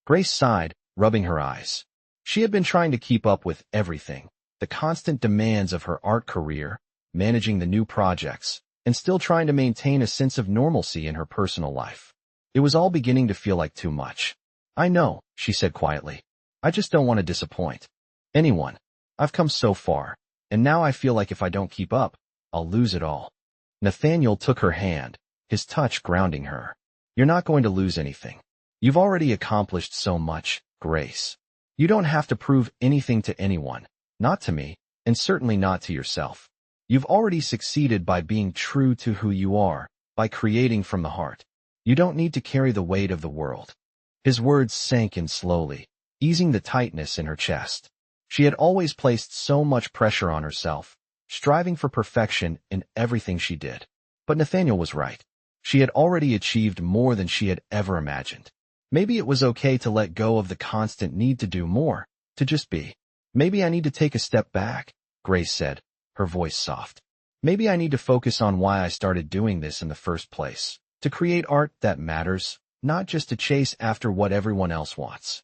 Speaker 1: Grace sighed, rubbing her eyes. She had been trying to keep up with everything, the constant demands of her art career, managing the new projects, and still trying to maintain a sense of normalcy in her personal life. It was all beginning to feel like too much. I know, she said quietly. I just don't want to disappoint anyone. I've come so far, and now I feel like if I don't keep up, I'll lose it all. Nathaniel took her hand, his touch grounding her. You're not going to lose anything. You've already accomplished so much, Grace. You don't have to prove anything to anyone, not to me, and certainly not to yourself. You've already succeeded by being true to who you are, by creating from the heart. You don't need to carry the weight of the world. His words sank in slowly, easing the tightness in her chest. She had always placed so much pressure on herself, striving for perfection in everything she did. But Nathaniel was right. She had already achieved more than she had ever imagined. Maybe it was okay to let go of the constant need to do more, to just be. Maybe I need to take a step back, Grace said, her voice soft. Maybe I need to focus on why I started doing this in the first place, to create art that matters, not just to chase after what everyone else wants.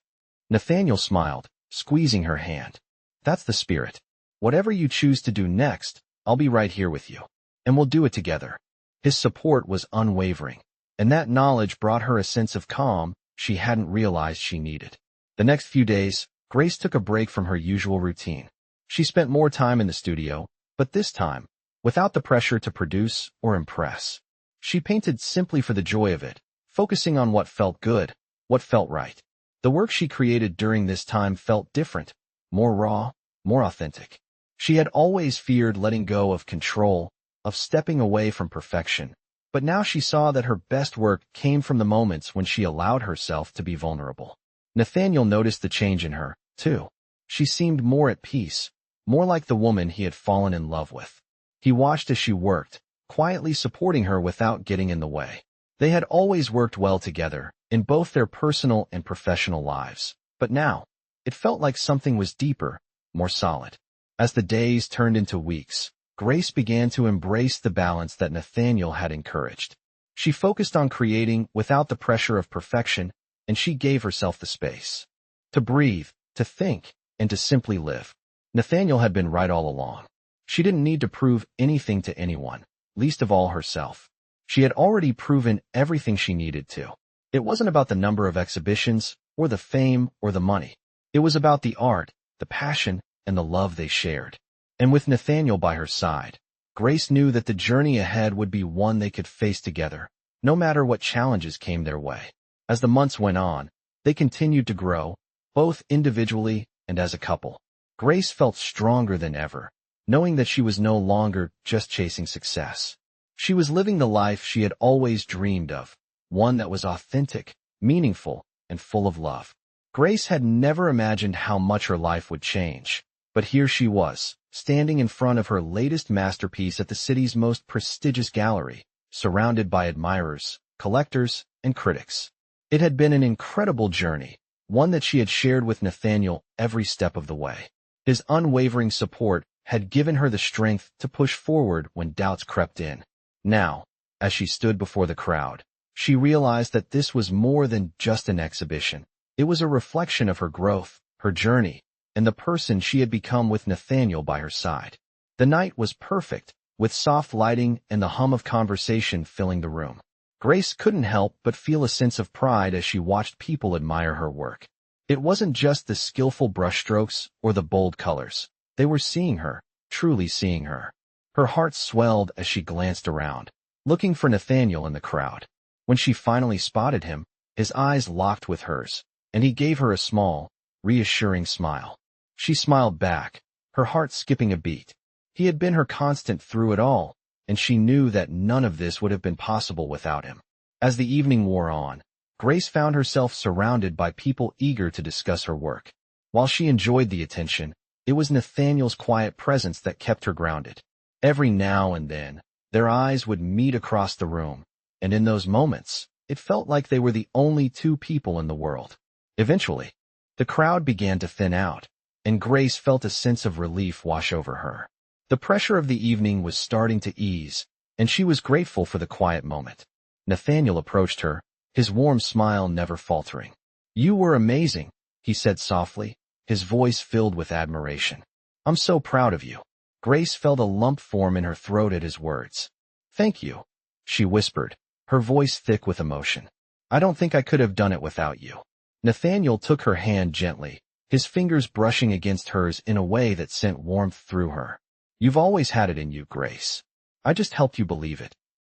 Speaker 1: Nathaniel smiled, squeezing her hand. That's the spirit. Whatever you choose to do next, I'll be right here with you. And we'll do it together. His support was unwavering, and that knowledge brought her a sense of calm she hadn't realized she needed. The next few days, Grace took a break from her usual routine. She spent more time in the studio, but this time, without the pressure to produce or impress. She painted simply for the joy of it, focusing on what felt good, what felt right. The work she created during this time felt different, more raw, more authentic. She had always feared letting go of control, of stepping away from perfection, but now she saw that her best work came from the moments when she allowed herself to be vulnerable. Nathaniel noticed the change in her, too. She seemed more at peace, more like the woman he had fallen in love with. He watched as she worked, quietly supporting her without getting in the way. They had always worked well together, in both their personal and professional lives, but now, it felt like something was deeper, more solid. As the days turned into weeks, Grace began to embrace the balance that Nathaniel had encouraged. She focused on creating without the pressure of perfection, and she gave herself the space to breathe, to think, and to simply live. Nathaniel had been right all along. She didn't need to prove anything to anyone, least of all herself. She had already proven everything she needed to. It wasn't about the number of exhibitions, or the fame, or the money. It was about the art, the passion, and the love they shared. And with Nathaniel by her side, Grace knew that the journey ahead would be one they could face together, no matter what challenges came their way. As the months went on, they continued to grow, both individually and as a couple. Grace felt stronger than ever, knowing that she was no longer just chasing success. She was living the life she had always dreamed of, one that was authentic, meaningful, and full of love. Grace had never imagined how much her life would change, but here she was, standing in front of her latest masterpiece at the city's most prestigious gallery, surrounded by admirers, collectors, and critics. It had been an incredible journey, one that she had shared with Nathaniel every step of the way. His unwavering support had given her the strength to push forward when doubts crept in. Now, as she stood before the crowd, she realized that this was more than just an exhibition. It was a reflection of her growth, her journey, and the person she had become with Nathaniel by her side. The night was perfect, with soft lighting and the hum of conversation filling the room. Grace couldn't help but feel a sense of pride as she watched people admire her work. It wasn't just the skillful brushstrokes or the bold colors. They were seeing her, truly seeing her. Her heart swelled as she glanced around, looking for Nathaniel in the crowd. When she finally spotted him, his eyes locked with hers, and he gave her a small, reassuring smile. She smiled back, her heart skipping a beat. He had been her constant through it all, and she knew that none of this would have been possible without him. As the evening wore on, Grace found herself surrounded by people eager to discuss her work. While she enjoyed the attention, it was Nathaniel's quiet presence that kept her grounded. Every now and then, their eyes would meet across the room, and in those moments, it felt like they were the only two people in the world. Eventually, the crowd began to thin out, and Grace felt a sense of relief wash over her. The pressure of the evening was starting to ease, and she was grateful for the quiet moment. Nathaniel approached her, his warm smile never faltering. "You were amazing," he said softly, his voice filled with admiration. "I'm so proud of you." Grace felt a lump form in her throat at his words. "Thank you," she whispered, her voice thick with emotion. "I don't think I could have done it without you." Nathaniel took her hand gently, his fingers brushing against hers in a way that sent warmth through her. "You've always had it in you, Grace. I just helped you believe it."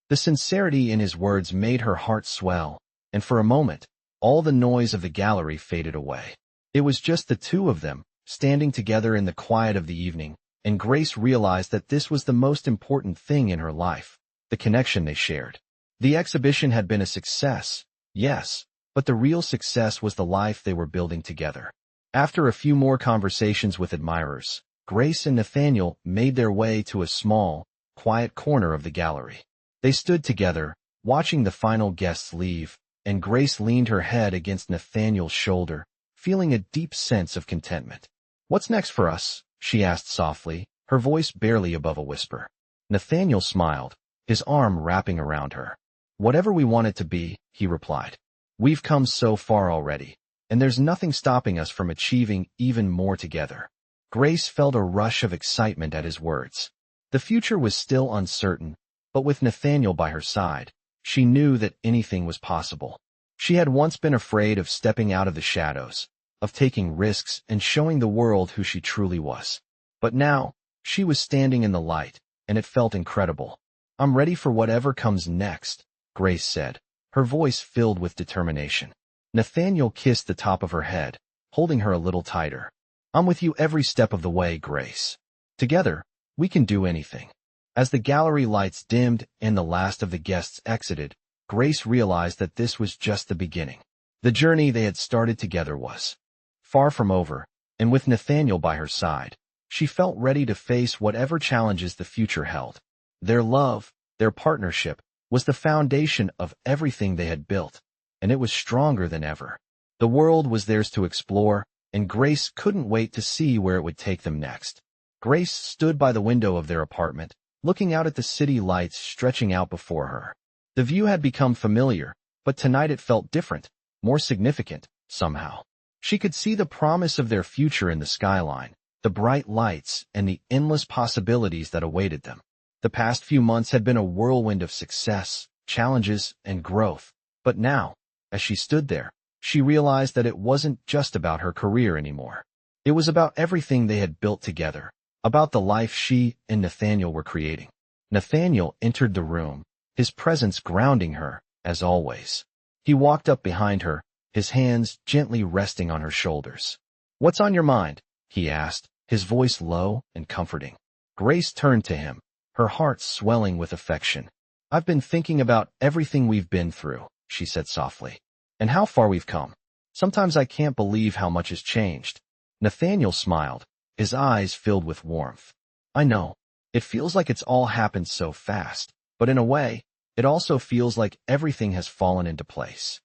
Speaker 1: The sincerity in his words made her heart swell, and for a moment, all the noise of the gallery faded away. It was just the two of them, standing together in the quiet of the evening, and Grace realized that this was the most important thing in her life, the connection they shared. The exhibition had been a success, yes, but the real success was the life they were building together. After a few more conversations with admirers, Grace and Nathaniel made their way to a small, quiet corner of the gallery. They stood together, watching the final guests leave, and Grace leaned her head against Nathaniel's shoulder, feeling a deep sense of contentment. "What's next for us?" she asked softly, her voice barely above a whisper. Nathaniel smiled, his arm wrapping around her. "Whatever we want it to be," he replied. "We've come so far already, and there's nothing stopping us from achieving even more together." Grace felt a rush of excitement at his words. The future was still uncertain, but with Nathaniel by her side, she knew that anything was possible. She had once been afraid of stepping out of the shadows, of taking risks and showing the world who she truly was. But now, she was standing in the light, and it felt incredible. "I'm ready for whatever comes next," Grace said, her voice filled with determination. Nathaniel kissed the top of her head, holding her a little tighter. "I'm with you every step of the way, Grace. Together, we can do anything." As the gallery lights dimmed and the last of the guests exited, Grace realized that this was just the beginning. The journey they had started together was far from over, and with Nathaniel by her side, she felt ready to face whatever challenges the future held. Their love, their partnership, was the foundation of everything they had built, and it was stronger than ever. The world was theirs to explore, and Grace couldn't wait to see where it would take them next. Grace stood by the window of their apartment, looking out at the city lights stretching out before her. The view had become familiar, but tonight it felt different, more significant, somehow. She could see the promise of their future in the skyline, the bright lights, and the endless possibilities that awaited them. The past few months had been a whirlwind of success, challenges, and growth, but now, as she stood there, she realized that it wasn't just about her career anymore. It was about everything they had built together, about the life she and Nathaniel were creating. Nathaniel entered the room, his presence grounding her, as always. He walked up behind her, his hands gently resting on her shoulders. "What's on your mind?" he asked, his voice low and comforting. Grace turned to him, her heart swelling with affection. "I've been thinking about everything we've been through," she said softly, "and how far we've come. Sometimes I can't believe how much has changed." Nathaniel smiled, his eyes filled with warmth. "I know. It feels like it's all happened so fast, but in a way, it also feels like everything has fallen into place."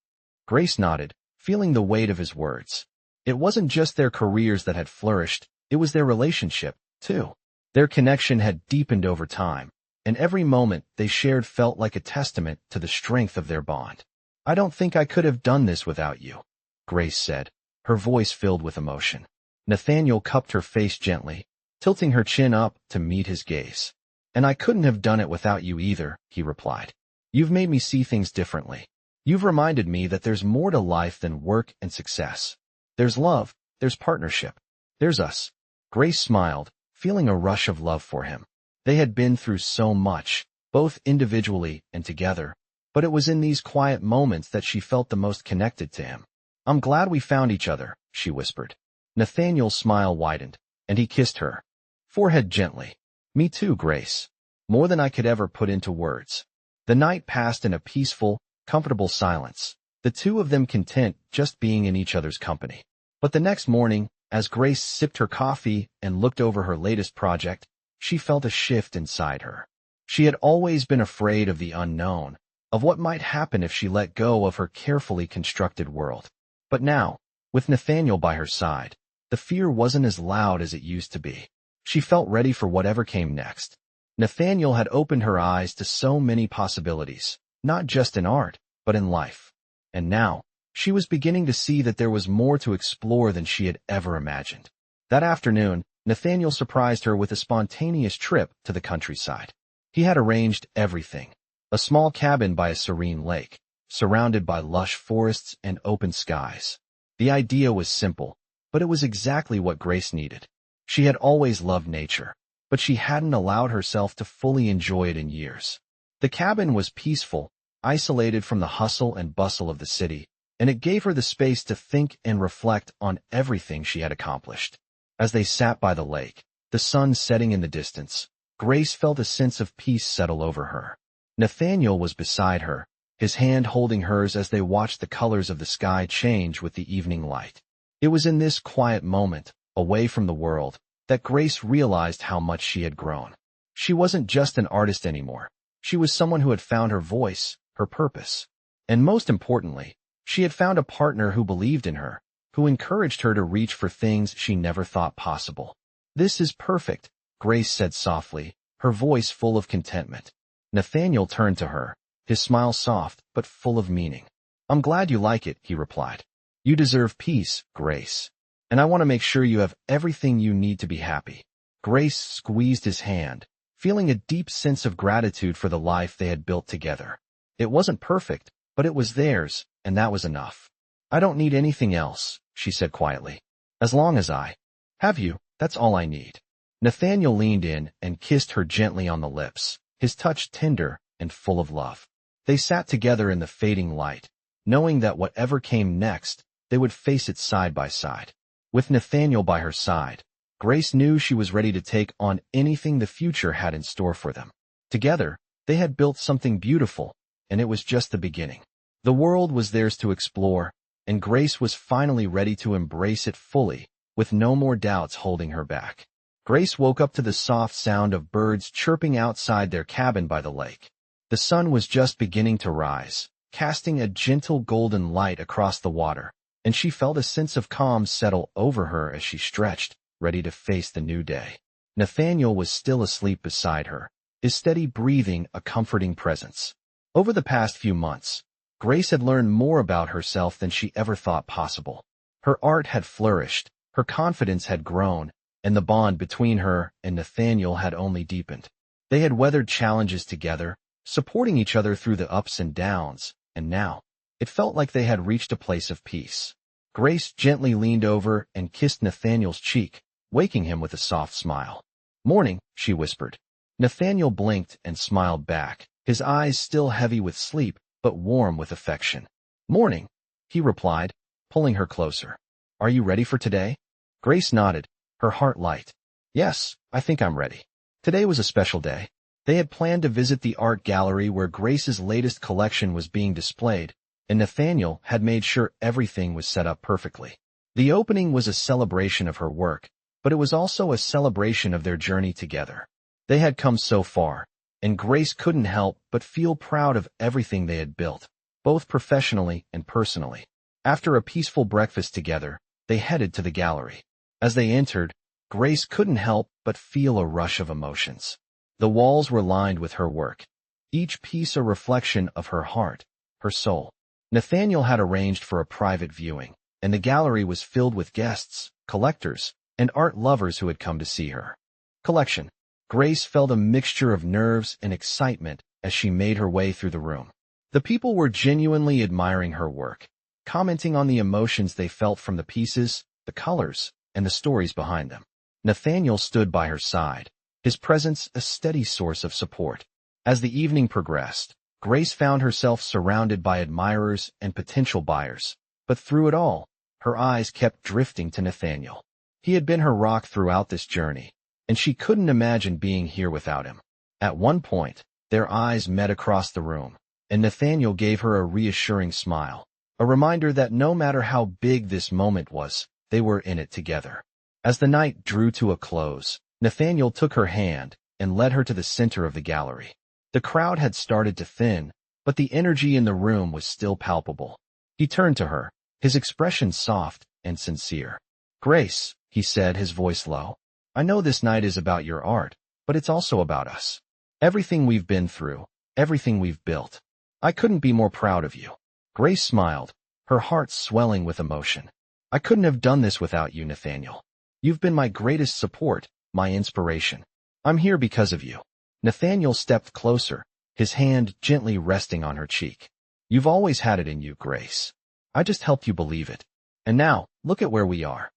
Speaker 1: Grace nodded, feeling the weight of his words. It wasn't just their careers that had flourished, it was their relationship, too. Their connection had deepened over time, and every moment they shared felt like a testament to the strength of their bond. "I don't think I could have done this without you," Grace said, her voice filled with emotion. Nathaniel cupped her face gently, tilting her chin up to meet his gaze. "And I couldn't have done it without you either," he replied. "You've made me see things differently. You've reminded me that there's more to life than work and success. There's love, there's partnership, there's us." Grace smiled, feeling a rush of love for him. They had been through so much, both individually and together, but it was in these quiet moments that she felt the most connected to him. "I'm glad we found each other," she whispered. Nathaniel's smile widened, and he kissed her forehead gently. "Me too, Grace. More than I could ever put into words." The night passed in a peaceful, comfortable silence, the two of them content just being in each other's company. But the next morning, as Grace sipped her coffee and looked over her latest project, she felt a shift inside her. She had always been afraid of the unknown, of what might happen if she let go of her carefully constructed world. But now, with Nathaniel by her side, the fear wasn't as loud as it used to be. She felt ready for whatever came next. Nathaniel had opened her eyes to so many possibilities, not just in art, but in life. And now, she was beginning to see that there was more to explore than she had ever imagined. That afternoon, Nathaniel surprised her with a spontaneous trip to the countryside. He had arranged everything. A small cabin by a serene lake, surrounded by lush forests and open skies. The idea was simple, but it was exactly what Grace needed. She had always loved nature, but she hadn't allowed herself to fully enjoy it in years. The cabin was peaceful, isolated from the hustle and bustle of the city, and it gave her the space to think and reflect on everything she had accomplished. As they sat by the lake, the sun setting in the distance, Grace felt a sense of peace settle over her. Nathaniel was beside her, his hand holding hers as they watched the colors of the sky change with the evening light. It was in this quiet moment, away from the world, that Grace realized how much she had grown. She wasn't just an artist anymore. She was someone who had found her voice, her purpose. And most importantly, she had found a partner who believed in her, who encouraged her to reach for things she never thought possible. "This is perfect," Grace said softly, her voice full of contentment. Nathaniel turned to her, his smile soft but full of meaning. "I'm glad you like it," he replied. "You deserve peace, Grace. And I want to make sure you have everything you need to be happy." Grace squeezed his hand, feeling a deep sense of gratitude for the life they had built together. It wasn't perfect, but it was theirs, and that was enough. "I don't need anything else," she said quietly. "As long as I have you, that's all I need." Nathaniel leaned in and kissed her gently on the lips, his touch tender and full of love. They sat together in the fading light, knowing that whatever came next, they would face it side by side. With Nathaniel by her side, Grace knew she was ready to take on anything the future had in store for them. Together, they had built something beautiful, and it was just the beginning. The world was theirs to explore, and Grace was finally ready to embrace it fully, with no more doubts holding her back. Grace woke up to the soft sound of birds chirping outside their cabin by the lake. The sun was just beginning to rise, casting a gentle golden light across the water, and she felt a sense of calm settle over her as she stretched, ready to face the new day. Nathaniel was still asleep beside her, his steady breathing a comforting presence. Over the past few months, Grace had learned more about herself than she ever thought possible. Her art had flourished, her confidence had grown, and the bond between her and Nathaniel had only deepened. They had weathered challenges together, supporting each other through the ups and downs, and now, it felt like they had reached a place of peace. Grace gently leaned over and kissed Nathaniel's cheek, waking him with a soft smile. "Morning," she whispered. Nathaniel blinked and smiled back, his eyes still heavy with sleep, but warm with affection. "Morning," he replied, pulling her closer. "Are you ready for today?" Grace nodded, her heart light. "Yes, I think I'm ready." Today was a special day. They had planned to visit the art gallery where Grace's latest collection was being displayed, and Nathaniel had made sure everything was set up perfectly. The opening was a celebration of her work, but it was also a celebration of their journey together. They had come so far, and Grace couldn't help but feel proud of everything they had built, both professionally and personally. After a peaceful breakfast together, they headed to the gallery. As they entered, Grace couldn't help but feel a rush of emotions. The walls were lined with her work, each piece a reflection of her heart, her soul. Nathaniel had arranged for a private viewing, and the gallery was filled with guests, collectors, and art lovers who had come to see her collection. Grace felt a mixture of nerves and excitement as she made her way through the room. The people were genuinely admiring her work, commenting on the emotions they felt from the pieces, the colors, and the stories behind them. Nathaniel stood by her side, his presence a steady source of support. As the evening progressed, Grace found herself surrounded by admirers and potential buyers, but through it all, her eyes kept drifting to Nathaniel. He had been her rock throughout this journey, and she couldn't imagine being here without him. At one point, their eyes met across the room, and Nathaniel gave her a reassuring smile, a reminder that no matter how big this moment was, they were in it together. As the night drew to a close, Nathaniel took her hand and led her to the center of the gallery. The crowd had started to thin, but the energy in the room was still palpable. He turned to her, his expression soft and sincere. "Grace," he said, his voice low, "I know this night is about your art, but it's also about us. Everything we've been through, everything we've built. I couldn't be more proud of you." Grace smiled, her heart swelling with emotion. "I couldn't have done this without you, Nathaniel. You've been my greatest support, my inspiration. I'm here because of you." Nathaniel stepped closer, his hand gently resting on her cheek. "You've always had it in you, Grace. I just helped you believe it. And now, look at where we are."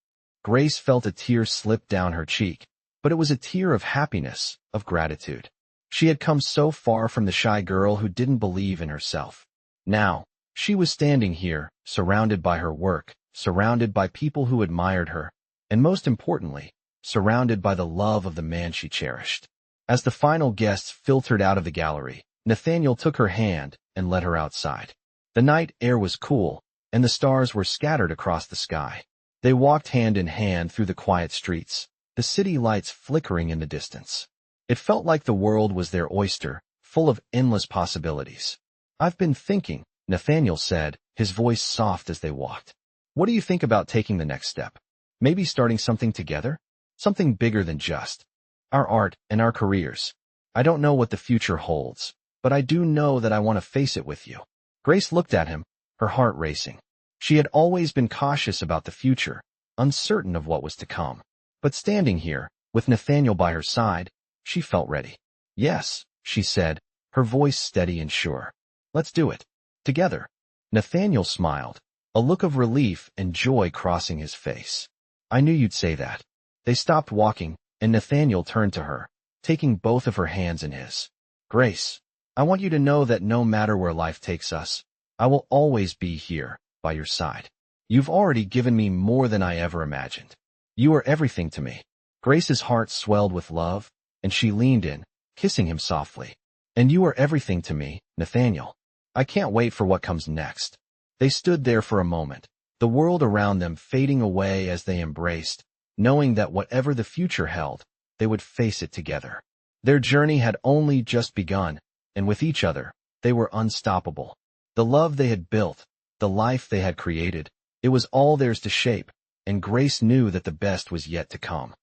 Speaker 1: Grace felt a tear slip down her cheek, but it was a tear of happiness, of gratitude. She had come so far from the shy girl who didn't believe in herself. Now, she was standing here, surrounded by her work, surrounded by people who admired her, and most importantly, surrounded by the love of the man she cherished. As the final guests filtered out of the gallery, Nathaniel took her hand and led her outside. The night air was cool, and the stars were scattered across the sky. They walked hand in hand through the quiet streets, the city lights flickering in the distance. It felt like the world was their oyster, full of endless possibilities. "I've been thinking," Nathaniel said, his voice soft as they walked. "What do you think about taking the next step? Maybe starting something together? Something bigger than just our art and our careers. I don't know what the future holds, but I do know that I want to face it with you." Grace looked at him, her heart racing. She had always been cautious about the future, uncertain of what was to come. But standing here, with Nathaniel by her side, she felt ready. "Yes," she said, her voice steady and sure. "Let's do it. Together." Nathaniel smiled, a look of relief and joy crossing his face. "I knew you'd say that." They stopped walking, and Nathaniel turned to her, taking both of her hands in his. Grace, I want you to know that no matter where life takes us, I will always be here, by your side. You've already given me more than I ever imagined. You are everything to me. Grace's heart swelled with love, and she leaned in, kissing him softly. And you are everything to me, Nathaniel. I can't wait for what comes next. They stood there for a moment, the world around them fading away as they embraced, knowing that whatever the future held, they would face it together. Their journey had only just begun, and with each other, they were unstoppable. The love they had built, the life they had created, it was all theirs to shape, and Grace knew that the best was yet to come.